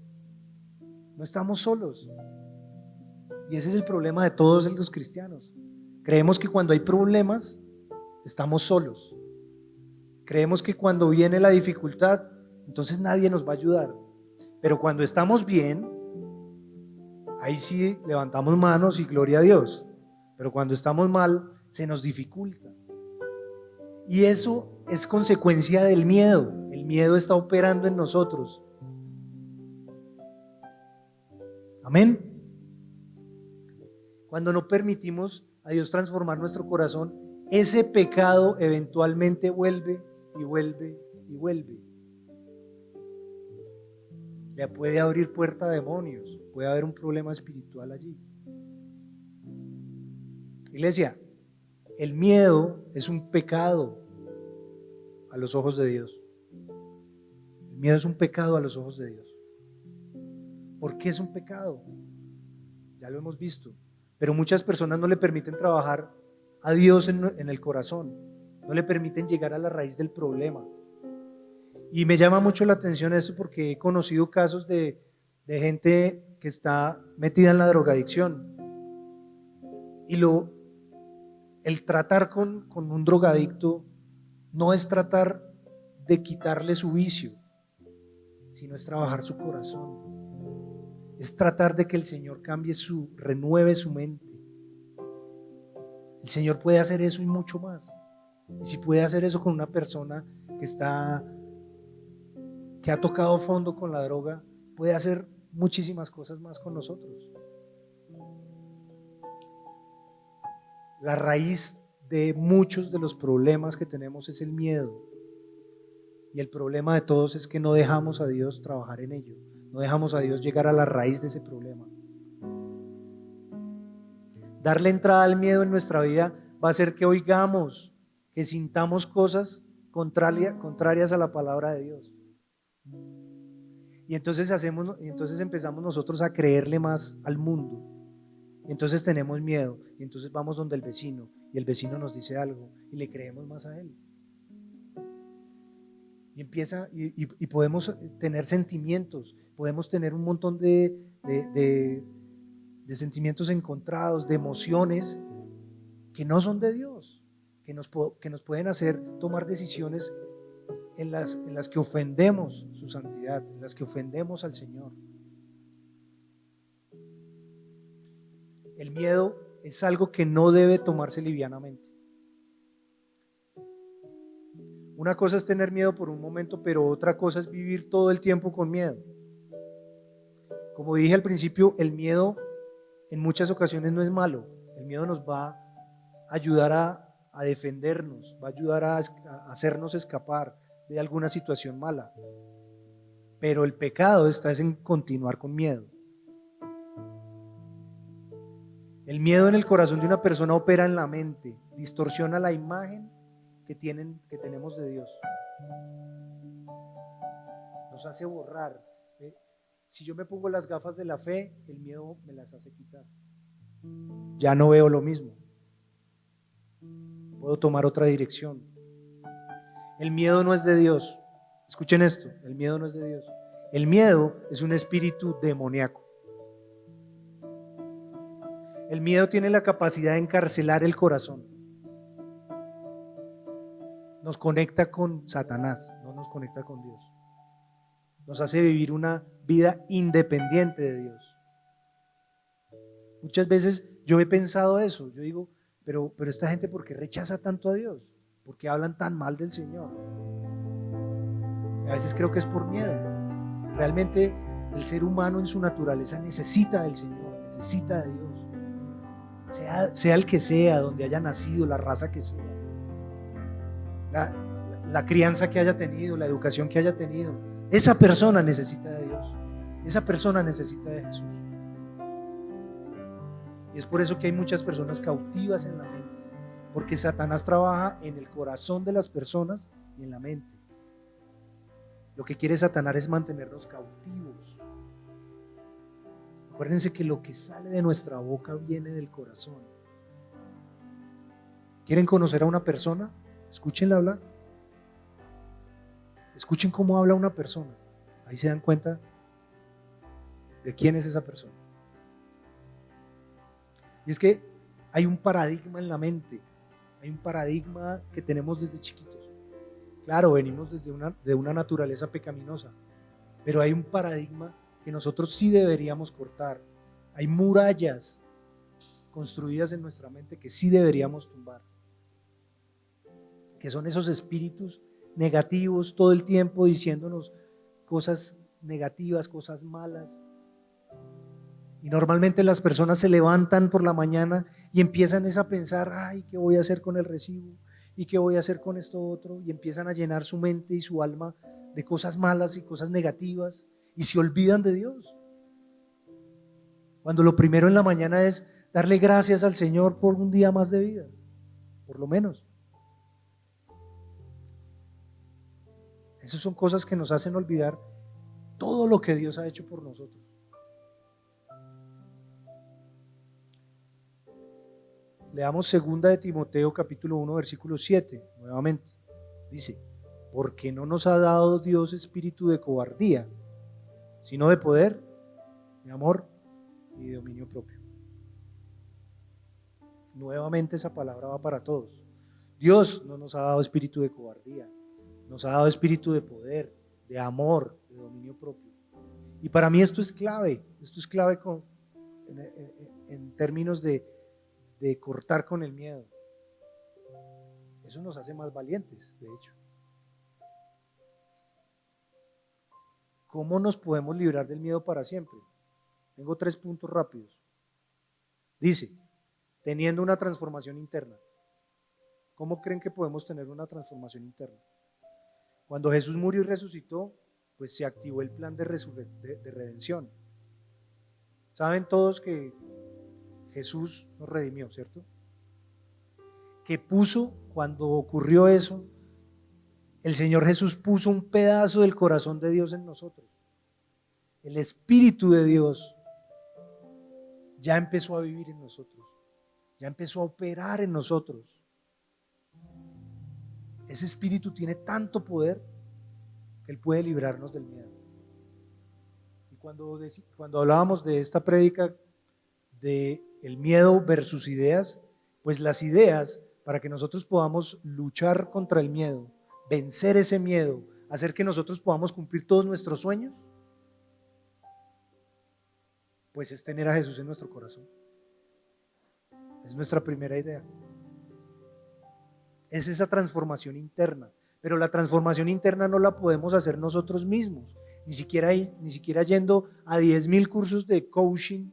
no estamos solos. Y ese es el problema de todos los cristianos. Creemos que cuando hay problemas, estamos solos. Creemos que cuando viene la dificultad, entonces nadie nos va a ayudar. Pero cuando estamos bien, ahí sí levantamos manos y gloria a Dios. Pero cuando estamos mal, se nos dificulta. Y eso es consecuencia del miedo. El miedo está operando en nosotros. Amén. Cuando no permitimos a Dios transformar nuestro corazón, ese pecado eventualmente vuelve y vuelve y vuelve. Le puede abrir puerta a demonios, puede haber un problema espiritual allí. Iglesia, el miedo es un pecado a los ojos de Dios. El miedo es un pecado a los ojos de Dios. ¿Por qué es un pecado? Ya lo hemos visto. Pero muchas personas no le permiten trabajar a Dios en el corazón, no le permiten llegar a la raíz del problema. Y me llama mucho la atención esto porque he conocido casos de gente que está metida en la drogadicción. Y el tratar con un drogadicto no es tratar de quitarle su vicio, sino es trabajar su corazón. Es tratar de que el Señor renueve su mente. El Señor puede hacer eso y mucho más. Y si puede hacer eso con una persona que ha tocado fondo con la droga, puede hacer muchísimas cosas más con nosotros. La raíz de muchos de los problemas que tenemos es el miedo. Y el problema de todos es que no dejamos a Dios trabajar en ello, no dejamos a Dios llegar a la raíz de ese problema. Darle entrada al miedo en nuestra vida va a hacer que oigamos, que sintamos cosas contrarias a la palabra de Dios. Y entonces empezamos nosotros a creerle más al mundo. Y entonces tenemos miedo. Y entonces vamos donde el vecino. Y el vecino nos dice algo. Y le creemos más a él. Y podemos tener sentimientos. Podemos tener un montón de sentimientos encontrados, de emociones que no son de Dios. Que nos pueden hacer tomar decisiones en las que ofendemos su santidad, en las que ofendemos al Señor. El miedo es algo que no debe tomarse livianamente. Una cosa es tener miedo por un momento, pero otra cosa es vivir todo el tiempo con miedo. Como dije al principio, el miedo en muchas ocasiones no es malo. El miedo nos va a ayudar a defendernos, va a ayudar a hacernos escapar de alguna situación mala. Pero el pecado está en continuar con miedo. El miedo en el corazón de una persona opera en la mente, distorsiona la imagen que tenemos de Dios. Nos hace borrar. Si yo me pongo las gafas de la fe, el miedo me las hace quitar. Ya no veo lo mismo. Puedo tomar otra dirección. El miedo no es de Dios. Escuchen esto, el miedo no es de Dios. El miedo es un espíritu demoníaco. El miedo tiene la capacidad de encarcelar el corazón. Nos conecta con Satanás, no nos conecta con Dios. Nos hace vivir una vida independiente de Dios. Muchas veces yo he pensado eso. Yo digo, pero esta gente, ¿por qué rechaza tanto a Dios? ¿Por qué hablan tan mal del Señor? A veces creo que es por miedo. Realmente el ser humano en su naturaleza necesita del Señor, necesita de Dios. Sea el que sea, donde haya nacido, la raza que sea, la crianza que haya tenido, la educación que haya tenido, esa persona necesita de Dios, esa persona necesita de Jesús. Y es por eso que hay muchas personas cautivas en la mente, porque Satanás trabaja en el corazón de las personas y en la mente. Lo que quiere Satanás es mantenernos cautivos. Acuérdense que lo que sale de nuestra boca viene del corazón. ¿Quieren conocer a una persona? Escúchenla hablar. Escuchen cómo habla una persona. Ahí se dan cuenta de quién es esa persona. Y es que hay un paradigma en la mente. Hay un paradigma que tenemos desde chiquitos. Claro, venimos de una naturaleza pecaminosa, pero hay un paradigma que nosotros sí deberíamos cortar. Hay murallas construidas en nuestra mente que sí deberíamos tumbar, que son esos espíritus negativos todo el tiempo diciéndonos cosas negativas, cosas malas. Y normalmente las personas se levantan por la mañana y empiezan a pensar, ay, ¿qué voy a hacer con el recibo? ¿Y qué voy a hacer con esto otro? Y empiezan a llenar su mente y su alma de cosas malas y cosas negativas y se olvidan de Dios. Cuando lo primero en la mañana es darle gracias al Señor por un día más de vida, por lo menos. Esas son cosas que nos hacen olvidar todo lo que Dios ha hecho por nosotros. Leamos 2 de Timoteo capítulo 1 versículo 7 nuevamente. Dice, porque no nos ha dado Dios espíritu de cobardía, sino de poder, de amor y de dominio propio. Nuevamente esa palabra va para todos. Dios no nos ha dado espíritu de cobardía, nos ha dado espíritu de poder, de amor, de dominio propio. Y para mí esto es clave en términos de cortar con el miedo. Eso nos hace más valientes, de hecho. ¿Cómo nos podemos librar del miedo para siempre? Tengo 3 puntos rápidos. Dice, teniendo una transformación interna. ¿Cómo creen que podemos tener una transformación interna? Cuando Jesús murió y resucitó, pues se activó el plan de redención. Saben todos que Jesús nos redimió, ¿cierto? Que puso, cuando ocurrió eso, el Señor Jesús puso un pedazo del corazón de Dios en nosotros. El Espíritu de Dios ya empezó a vivir en nosotros, ya empezó a operar en nosotros. Ese Espíritu tiene tanto poder que Él puede librarnos del miedo. Y cuando hablábamos de esta prédica de el miedo versus ideas, pues las ideas, para que nosotros podamos luchar contra el miedo, vencer ese miedo, hacer que nosotros podamos cumplir todos nuestros sueños, pues es tener a Jesús en nuestro corazón. Es nuestra primera idea. Es esa transformación interna, pero la transformación interna no la podemos hacer nosotros mismos, ni siquiera yendo a 10,000 cursos de coaching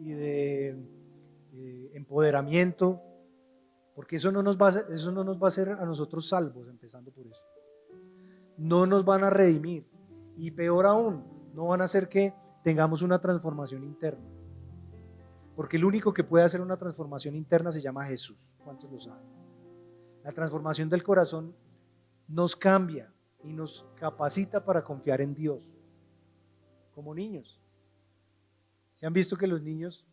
y de empoderamiento, porque eso no nos va a hacer a nosotros salvos, empezando por eso. No nos van a redimir, y peor aún, no van a hacer que tengamos una transformación interna, porque el único que puede hacer una transformación interna se llama Jesús. ¿Cuántos lo saben? La transformación del corazón nos cambia y nos capacita para confiar en Dios, como niños. ¿Se han visto que los niños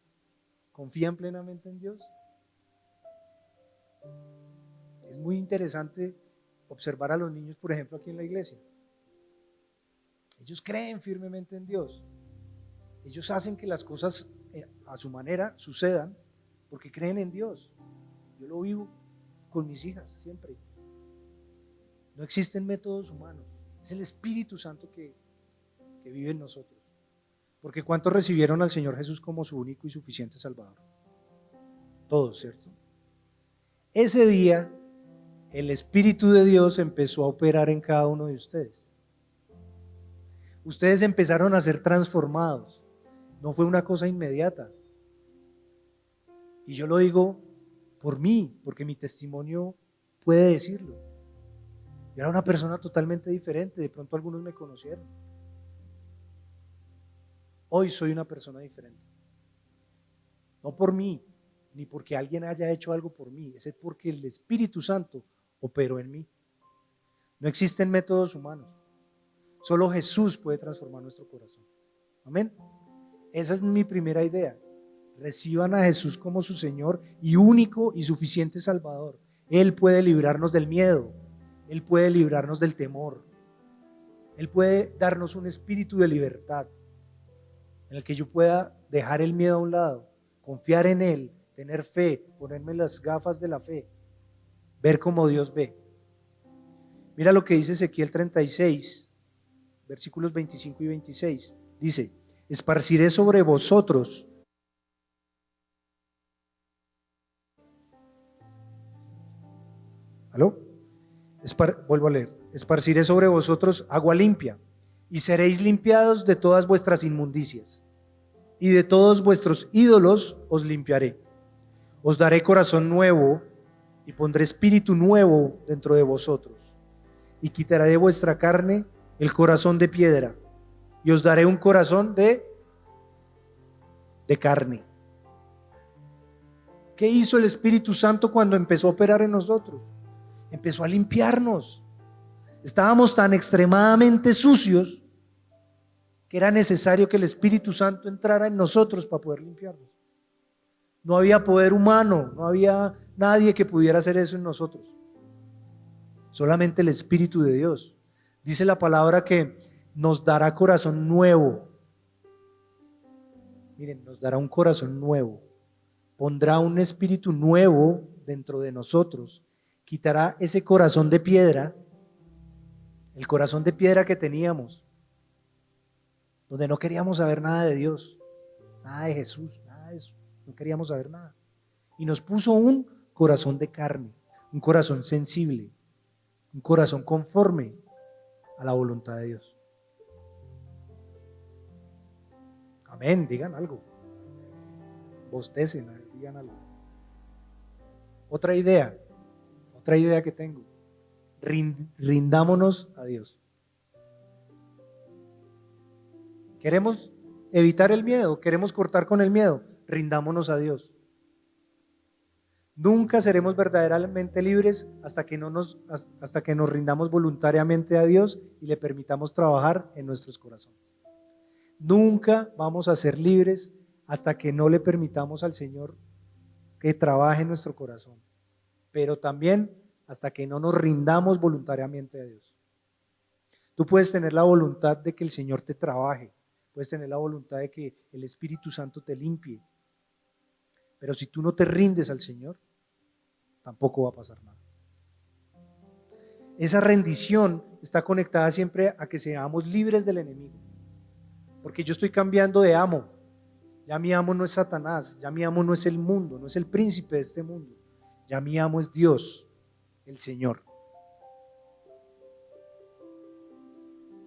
confían plenamente en Dios? Es muy interesante observar a los niños, por ejemplo, aquí en la iglesia. Ellos creen firmemente en Dios. Ellos hacen que las cosas a su manera sucedan porque creen en Dios. Yo lo vivo con mis hijas siempre. No existen métodos humanos. Es el Espíritu Santo que vive en nosotros. Porque ¿cuántos recibieron al Señor Jesús como su único y suficiente Salvador? Todos, ¿cierto? Ese día el Espíritu de Dios empezó a operar en cada uno de ustedes. Ustedes empezaron a ser transformados. No fue una cosa inmediata. Y yo lo digo por mí, porque mi testimonio puede decirlo. Yo era una persona totalmente diferente. De pronto algunos me conocieron. Hoy soy una persona diferente. No por mí, ni porque alguien haya hecho algo por mí. Es porque el Espíritu Santo operó en mí. No existen métodos humanos. Solo Jesús puede transformar nuestro corazón. Amén. Esa es mi primera idea. Reciban a Jesús como su Señor y único y suficiente Salvador. Él puede librarnos del miedo. Él puede librarnos del temor. Él puede darnos un espíritu de libertad en el que yo pueda dejar el miedo a un lado, confiar en Él, tener fe, ponerme las gafas de la fe, ver como Dios ve. Mira lo que dice Ezequiel 36, versículos 25 y 26. Dice: esparciré sobre vosotros vuelvo a leer. Esparciré sobre vosotros agua limpia, y seréis limpiados de todas vuestras inmundicias, y de todos vuestros ídolos os limpiaré. Os daré corazón nuevo, y pondré espíritu nuevo dentro de vosotros, y quitaré de vuestra carne el corazón de piedra, y os daré un corazón de carne. ¿Qué hizo el Espíritu Santo cuando empezó a operar en nosotros? Empezó a limpiarnos. Estábamos tan extremadamente sucios que era necesario que el Espíritu Santo entrara en nosotros para poder limpiarnos. No había poder humano, no había nadie que pudiera hacer eso en nosotros. Solamente el Espíritu de Dios. Dice la palabra que nos dará corazón nuevo. Miren, nos dará un corazón nuevo. Pondrá un espíritu nuevo dentro de nosotros. Quitará ese corazón de piedra, el corazón de piedra que teníamos, donde no queríamos saber nada de Dios, nada de Jesús, nada de eso. No queríamos saber nada. Y nos puso un corazón de carne, un corazón sensible, un corazón conforme a la voluntad de Dios. Amén, digan algo. Bostecen, digan algo. Otra idea que tengo. Rindámonos a Dios. ¿Queremos evitar el miedo? ¿Queremos cortar con el miedo? Rindámonos a Dios. Nunca seremos verdaderamente libres hasta que nos rindamos voluntariamente a Dios y le permitamos trabajar en nuestros corazones. Nunca vamos a ser libres hasta que no le permitamos al Señor que trabaje en nuestro corazón, pero también hasta que no nos rindamos voluntariamente a Dios. Tú puedes tener la voluntad de que el Señor te trabaje, puedes tener la voluntad de que el Espíritu Santo te limpie, pero si tú no te rindes al Señor, tampoco va a pasar nada. Esa rendición está conectada siempre a que seamos libres del enemigo, porque yo estoy cambiando de amo. Ya mi amo no es Satanás, ya mi amo no es el mundo, no es el príncipe de este mundo, ya mi amo es Dios, el Señor.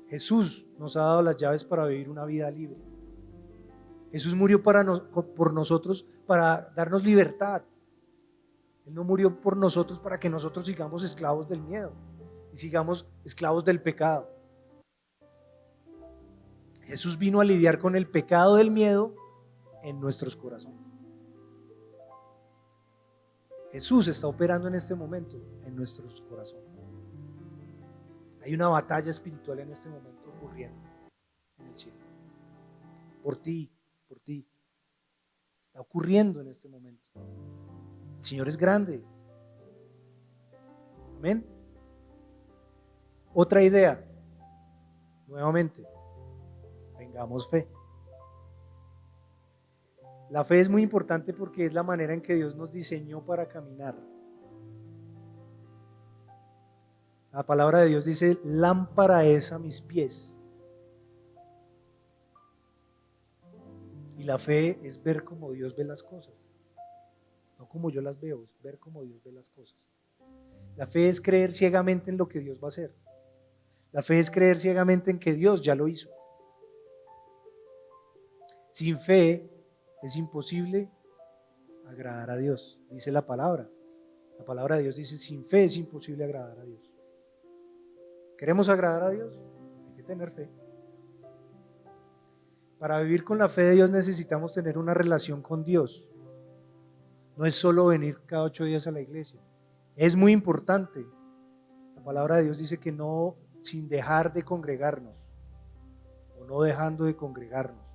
Jesús nos ha dado las llaves para vivir una vida libre. Jesús murió por nosotros para darnos libertad. Él no murió por nosotros para que nosotros sigamos esclavos del miedo y sigamos esclavos del pecado. Jesús vino a lidiar con el pecado del miedo en nuestros corazones. Jesús está operando en este momento en nuestros corazones. Hay una batalla espiritual en este momento ocurriendo en el cielo. Por ti. Está ocurriendo en este momento. El Señor es grande. Amén. Otra idea. Nuevamente, tengamos fe. La fe es muy importante porque es la manera en que Dios nos diseñó para caminar. La palabra de Dios dice: lámpara es a mis pies. Y la fe es ver como Dios ve las cosas. No como yo las veo, es ver como Dios ve las cosas. La fe es creer ciegamente en lo que Dios va a hacer. La fe es creer ciegamente en que Dios ya lo hizo. Sin fe es imposible agradar a Dios, dice la palabra. La palabra de Dios dice: sin fe es imposible agradar a Dios. ¿Queremos agradar a Dios? Hay que tener fe. Para vivir con la fe de Dios necesitamos tener una relación con Dios. No es solo venir cada 8 días a la iglesia. Es muy importante. La palabra de Dios dice que no, sin dejar de congregarnos o no dejando de congregarnos.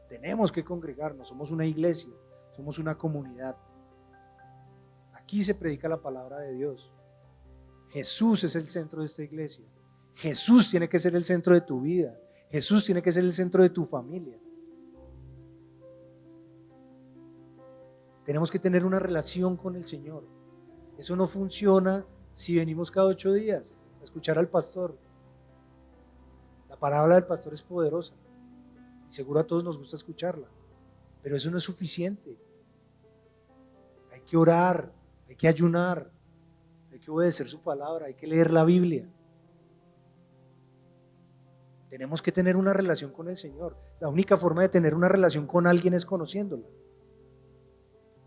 Tenemos que congregarnos, somos una iglesia, somos una comunidad. Aquí se predica la palabra de Dios. Jesús es el centro de esta iglesia. Jesús tiene que ser el centro de tu vida. Jesús tiene que ser el centro de tu familia. Tenemos que tener una relación con el Señor. Eso no funciona si venimos cada 8 días a escuchar al pastor. La palabra del pastor es poderosa y seguro a todos nos gusta escucharla, pero eso no es suficiente. Hay que orar, hay que ayunar, hay que obedecer su palabra, hay que leer la Biblia. Tenemos que tener una relación con el Señor. La única forma de tener una relación con alguien es conociéndola.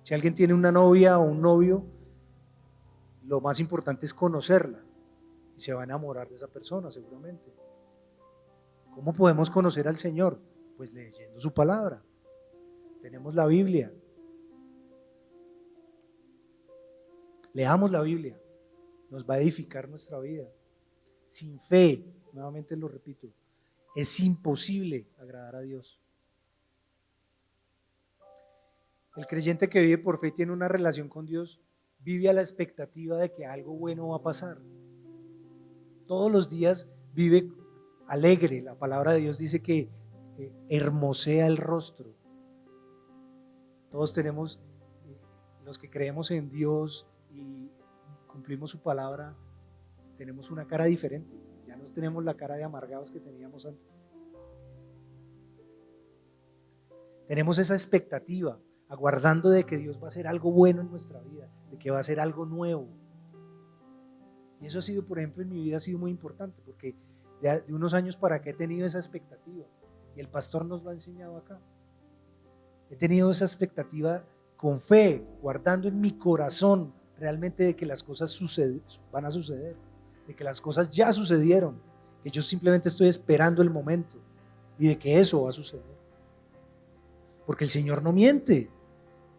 Si alguien tiene una novia o un novio, lo más importante es conocerla y se va a enamorar de esa persona seguramente. ¿Cómo podemos conocer al Señor? Pues leyendo su palabra. Tenemos la Biblia. Leamos la Biblia. Nos va a edificar nuestra vida. Sin fe, nuevamente lo repito, es imposible agradar a Dios. El creyente que vive por fe y tiene una relación con Dios vive a la expectativa de que algo bueno va a pasar. Todos los días vive alegre. La palabra de Dios dice que hermosea el rostro. Todos tenemos, los que creemos en Dios y cumplimos su palabra, tenemos una cara diferente. Ya no tenemos la cara de amargados que teníamos antes. Tenemos esa expectativa, aguardando de que Dios va a hacer algo bueno en nuestra vida, de que va a hacer algo nuevo. Y eso ha sido, por ejemplo, en mi vida ha sido muy importante, porque de unos años para acá he tenido esa expectativa, y el pastor nos lo ha enseñado acá. He tenido esa expectativa con fe, guardando en mi corazón realmente de que las cosas van a suceder, de que las cosas ya sucedieron, que yo simplemente estoy esperando el momento y de que eso va a suceder. Porque el Señor no miente,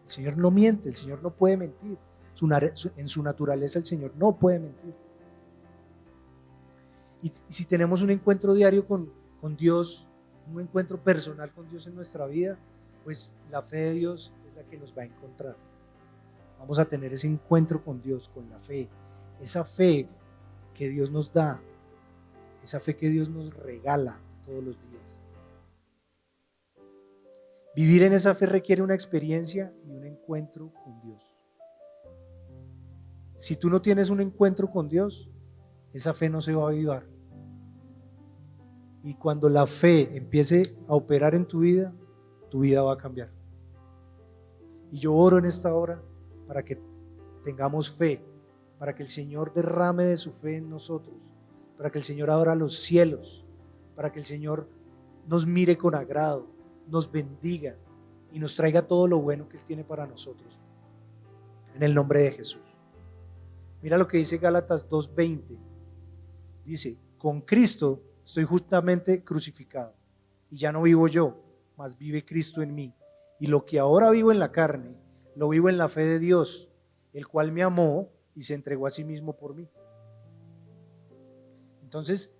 el Señor no miente, el Señor no puede mentir. En su naturaleza el Señor no puede mentir. Y si tenemos un encuentro diario con Dios, un encuentro personal con Dios en nuestra vida, pues la fe de Dios es la que nos va a encontrar. Vamos a tener ese encuentro con Dios, con la fe. Esa fe que Dios nos da, esa fe que Dios nos regala todos los días. Vivir en esa fe requiere una experiencia y un encuentro con Dios. Si tú no tienes un encuentro con Dios, esa fe no se va a avivar. Y cuando la fe empiece a operar en tu vida va a cambiar. Y yo oro en esta hora para que tengamos fe, para que el Señor derrame de su fe en nosotros, para que el Señor abra los cielos, para que el Señor nos mire con agrado, nos bendiga y nos traiga todo lo bueno que Él tiene para nosotros. En el nombre de Jesús. Mira lo que dice Gálatas 2:20. Dice: con Cristo estoy justamente crucificado, y ya no vivo yo, mas vive Cristo en mí. Y lo que ahora vivo en la carne, lo vivo en la fe de Dios, el cual me amó y se entregó a sí mismo por mí. Entonces,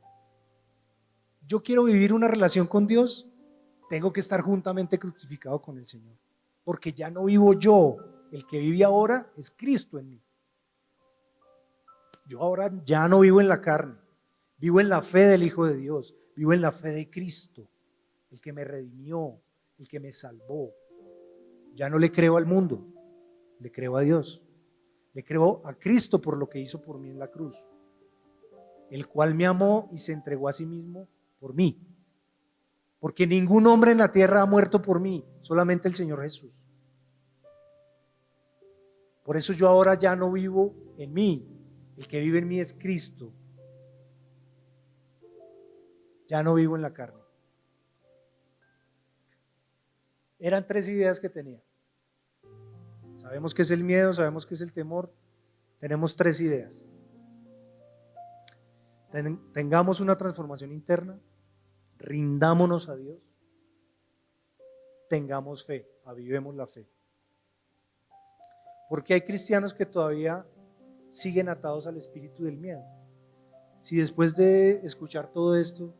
yo quiero vivir una relación con Dios, tengo que estar juntamente crucificado con el Señor, porque ya no vivo yo, el que vive ahora es Cristo en mí. Yo ahora ya no vivo en la carne, vivo en la fe del Hijo de Dios, vivo en la fe de Cristo, el que me redimió, el que me salvó. Ya no le creo al mundo, le creo a Dios, le creo a Cristo por lo que hizo por mí en la cruz, el cual me amó y se entregó a sí mismo por mí. Porque ningún hombre en la tierra ha muerto por mí, solamente el Señor Jesús. Por eso yo ahora ya no vivo en mí, el que vive en mí es Cristo. Ya no vivo en la carne. Eran 3 ideas que tenía. Sabemos qué es el miedo, sabemos qué es el temor. Tenemos 3 ideas. Tengamos una transformación interna, rindámonos a Dios, tengamos fe, avivemos la fe. Porque hay cristianos que todavía siguen atados al espíritu del miedo. Si después de escuchar todo esto,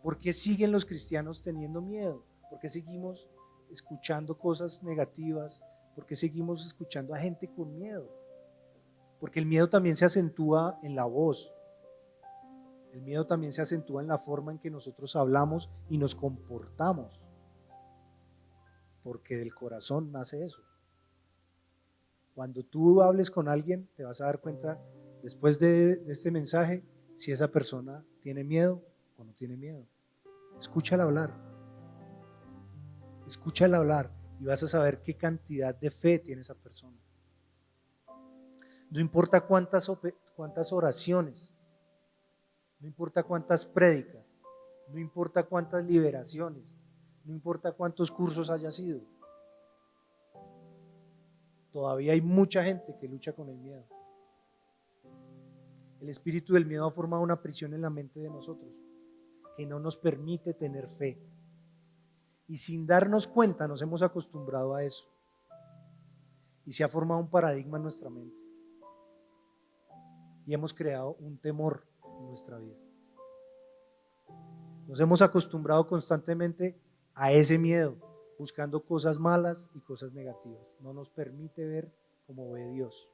¿por qué siguen los cristianos teniendo miedo? ¿Por qué seguimos escuchando cosas negativas? ¿Por qué seguimos escuchando a gente con miedo? Porque el miedo también se acentúa en la voz. El miedo también se acentúa en la forma en que nosotros hablamos y nos comportamos. Porque del corazón nace eso. Cuando tú hables con alguien, te vas a dar cuenta, después de este mensaje, si esa persona tiene miedo o no tiene miedo. Escúchala hablar. Escúchala hablar y vas a saber qué cantidad de fe tiene esa persona. No importa cuántas oraciones, no importa cuántas prédicas, no importa cuántas liberaciones, no importa cuántos cursos haya sido. Todavía hay mucha gente que lucha con el miedo. El espíritu del miedo ha formado una prisión en la mente de nosotros que no nos permite tener fe. Y sin darnos cuenta nos hemos acostumbrado a eso. Y se ha formado un paradigma en nuestra mente. Y hemos creado un temor en nuestra vida. Nos hemos acostumbrado constantemente a ese miedo, buscando cosas malas y cosas negativas. No nos permite ver como ve Dios.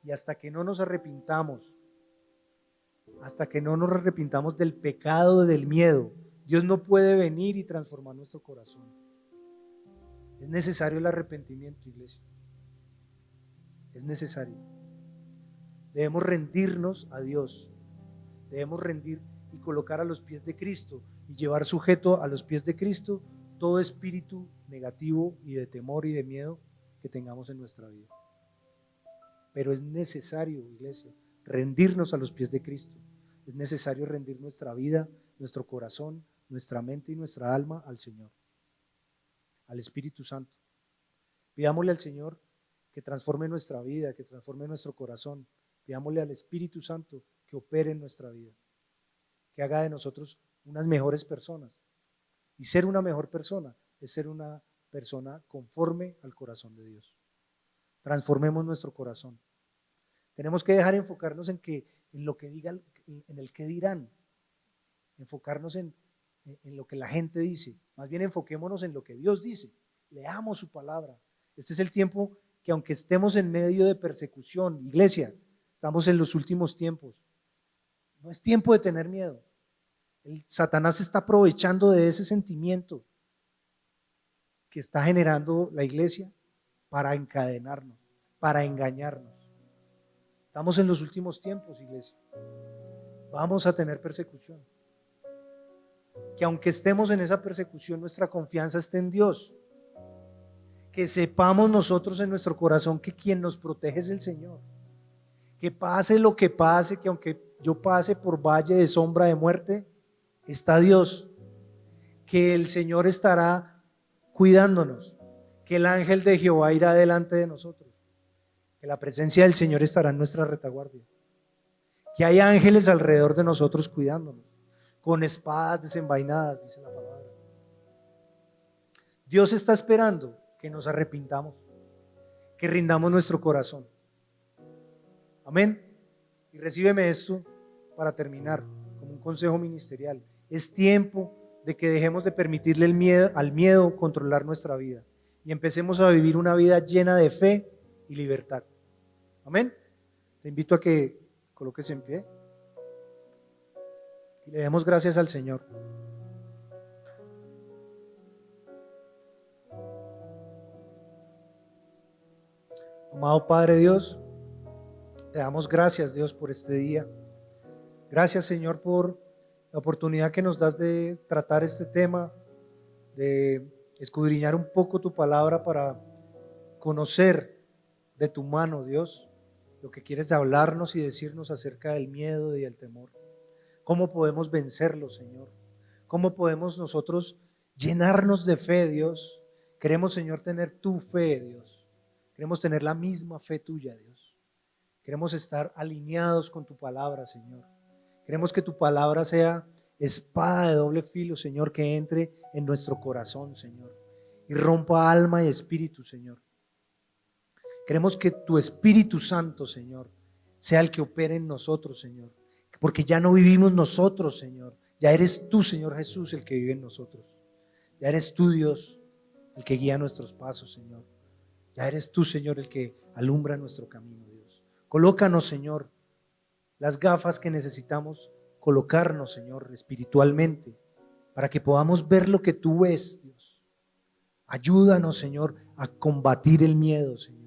Y hasta que no nos arrepintamos, del pecado, del miedo, Dios no puede venir y transformar nuestro corazón. Es necesario el arrepentimiento, iglesia. Es necesario. Debemos rendirnos a Dios. Debemos rendir y colocar a los pies de Cristo y llevar sujeto a los pies de Cristo todo espíritu negativo y de temor y de miedo que tengamos en nuestra vida. Pero es necesario, iglesia, rendirnos a los pies de Cristo. Es necesario rendir nuestra vida, nuestro corazón, nuestra mente y nuestra alma al Señor, al Espíritu Santo. Pidámosle al Señor que transforme nuestra vida, que transforme nuestro corazón. Pidámosle al Espíritu Santo que opere en nuestra vida, que haga de nosotros unas mejores personas. Y ser una mejor persona es ser una persona conforme al corazón de Dios. Transformemos nuestro corazón. Tenemos que dejar de enfocarnos en lo que digan, en el que dirán, enfocarnos en lo que la gente dice. Más bien enfoquémonos en lo que Dios dice. Leamos su palabra. Este es el tiempo que, aunque estemos en medio de persecución, iglesia, estamos en los últimos tiempos. No es tiempo de tener miedo. Satanás se está aprovechando de ese sentimiento que está generando la iglesia para encadenarnos, para engañarnos. Estamos en los últimos tiempos, iglesia. Vamos a tener persecución. Que aunque estemos en esa persecución, nuestra confianza esté en Dios. Que sepamos nosotros en nuestro corazón que quien nos protege es el Señor. Que pase lo que pase, que aunque yo pase por valle de sombra de muerte, está Dios. Que el Señor estará cuidándonos. Que el ángel de Jehová irá delante de nosotros. Que la presencia del Señor estará en nuestra retaguardia. Que hay ángeles alrededor de nosotros cuidándonos, con espadas desenvainadas, dice la palabra. Dios está esperando que nos arrepintamos, que rindamos nuestro corazón. Amén. Y recíbeme esto para terminar, como un consejo ministerial. Es tiempo de que dejemos de permitirle al miedo controlar nuestra vida y empecemos a vivir una vida llena de fe y libertad. Amén. Te invito a que coloques en pie y le demos gracias al Señor. Amado Padre Dios, te damos gracias, Dios, por este día. Gracias, Señor, por la oportunidad que nos das de tratar este tema, de escudriñar un poco tu palabra para conocer de tu mano, Dios, lo que quieres hablarnos y decirnos acerca del miedo y el temor. ¿Cómo podemos vencerlo, Señor? ¿Cómo podemos nosotros llenarnos de fe, Dios? Queremos, Señor, tener tu fe, Dios. Queremos tener la misma fe tuya, Dios. Queremos estar alineados con tu palabra, Señor. Queremos que tu palabra sea espada de doble filo, Señor, que entre en nuestro corazón, Señor, y rompa alma y espíritu, Señor. Queremos que tu Espíritu Santo, Señor, sea el que opere en nosotros, Señor, porque ya no vivimos nosotros, Señor. Ya eres tú, Señor Jesús, el que vive en nosotros. Ya eres tú, Dios, el que guía nuestros pasos, Señor. Ya eres tú, Señor, el que alumbra nuestro camino, Dios. Colócanos, Señor, las gafas que necesitamos colocarnos, Señor, espiritualmente, para que podamos ver lo que tú ves, Dios. Ayúdanos, Señor, a combatir el miedo, Señor.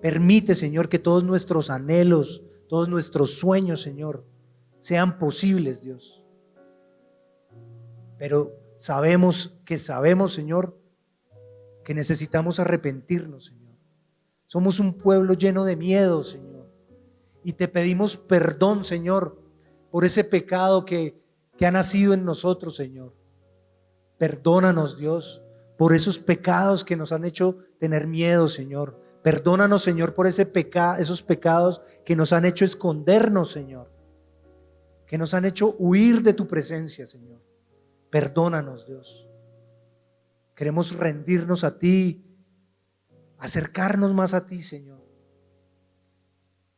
Permite, Señor, que todos nuestros anhelos, todos nuestros sueños, Señor, sean posibles, Dios. Pero sabemos, Señor, que necesitamos arrepentirnos, Señor. Somos un pueblo lleno de miedo, Señor. Y te pedimos perdón, Señor, por ese pecado que ha nacido en nosotros, Señor. Perdónanos, Dios, por esos pecados que nos han hecho tener miedo, Señor. Perdónanos, Señor, por esos pecados que nos han hecho escondernos, Señor, que nos han hecho huir de tu presencia, Señor. Perdónanos, Dios. Queremos rendirnos a ti, acercarnos más a ti, Señor.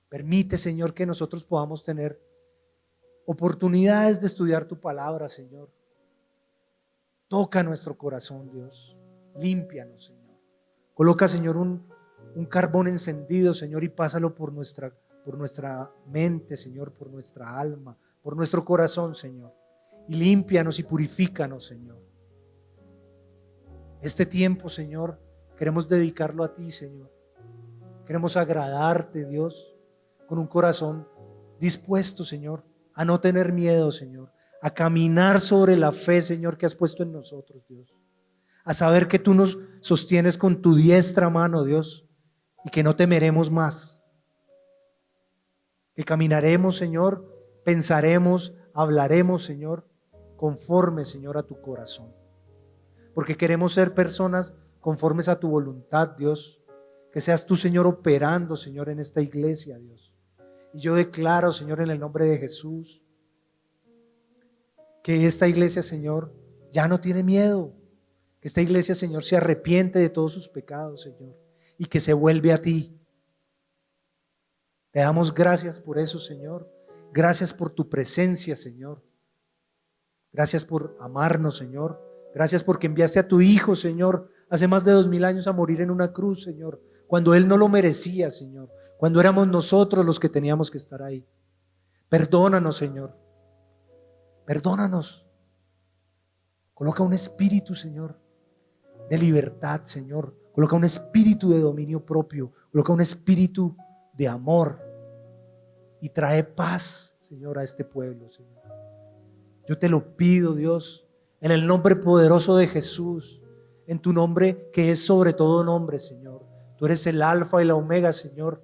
Permite, Señor, que nosotros podamos tener oportunidades de estudiar tu palabra, Señor. Toca nuestro corazón, Dios. Límpianos, Señor. Coloca, Señor, un carbón encendido, Señor, y pásalo por nuestra mente, Señor, por nuestra alma, por nuestro corazón, Señor. Y límpianos y purifícanos, Señor. Este tiempo, Señor, queremos dedicarlo a ti, Señor. Queremos agradarte, Dios, con un corazón dispuesto, Señor, a no tener miedo, Señor, a caminar sobre la fe, Señor, que has puesto en nosotros, Dios. A saber que tú nos sostienes con tu diestra mano, Dios, y que no temeremos más. Que caminaremos, Señor, pensaremos, hablaremos, Señor, conforme, Señor, a tu corazón. Porque queremos ser personas conformes a tu voluntad, Dios. Que seas tú, Señor, operando, Señor, en esta iglesia, Dios. Y yo declaro, Señor, en el nombre de Jesús, que esta iglesia, Señor, ya no tiene miedo. Que esta iglesia, Señor, se arrepiente de todos sus pecados, Señor, y que se vuelve a ti. Te damos gracias por eso, Señor. Gracias por tu presencia, Señor. Gracias por amarnos, Señor. Gracias porque enviaste a tu Hijo, Señor, hace más de 2000 años a morir en una cruz, Señor, cuando Él no lo merecía, Señor, cuando éramos nosotros los que teníamos que estar ahí. Perdónanos, Señor. Perdónanos. Coloca un espíritu, Señor, de libertad, Señor. Coloca un espíritu de dominio propio. Coloca un espíritu de amor. Y trae paz, Señor, a este pueblo, Señor. Yo te lo pido, Dios, en el nombre poderoso de Jesús, en tu nombre que es sobre todo nombre, Señor. Tú eres el alfa y la omega, Señor.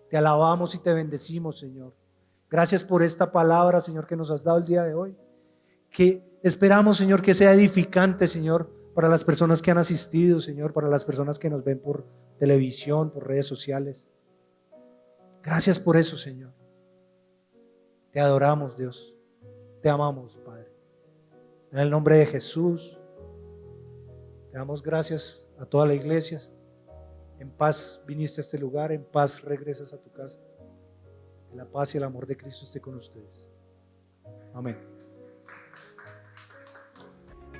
Te alabamos y te bendecimos, Señor. Gracias por esta palabra, Señor, que nos has dado el día de hoy. Que esperamos, Señor, que sea edificante, Señor, para las personas que han asistido, Señor, para las personas que nos ven por televisión, por redes sociales. Gracias por eso, Señor. Te adoramos, Dios. Te amamos, Padre. En el nombre de Jesús, te damos gracias a toda la iglesia. En paz viniste a este lugar, en paz regresas a tu casa. Que la paz y el amor de Cristo esté con ustedes. Amén.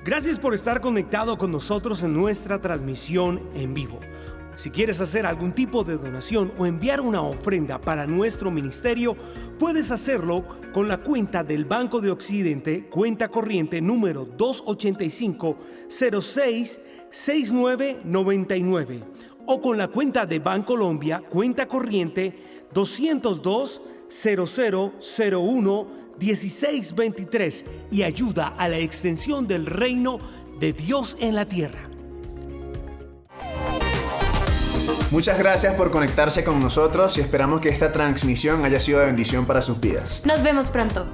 Gracias por estar conectado con nosotros en nuestra transmisión en vivo. Si quieres hacer algún tipo de donación o enviar una ofrenda para nuestro ministerio, puedes hacerlo con la cuenta del Banco de Occidente, cuenta corriente número 285-06-6999, o con la cuenta de Bancolombia, cuenta corriente 202-0001-1623, y ayuda a la extensión del reino de Dios en la tierra. Muchas gracias por conectarse con nosotros y esperamos que esta transmisión haya sido de bendición para sus vidas. Nos vemos pronto.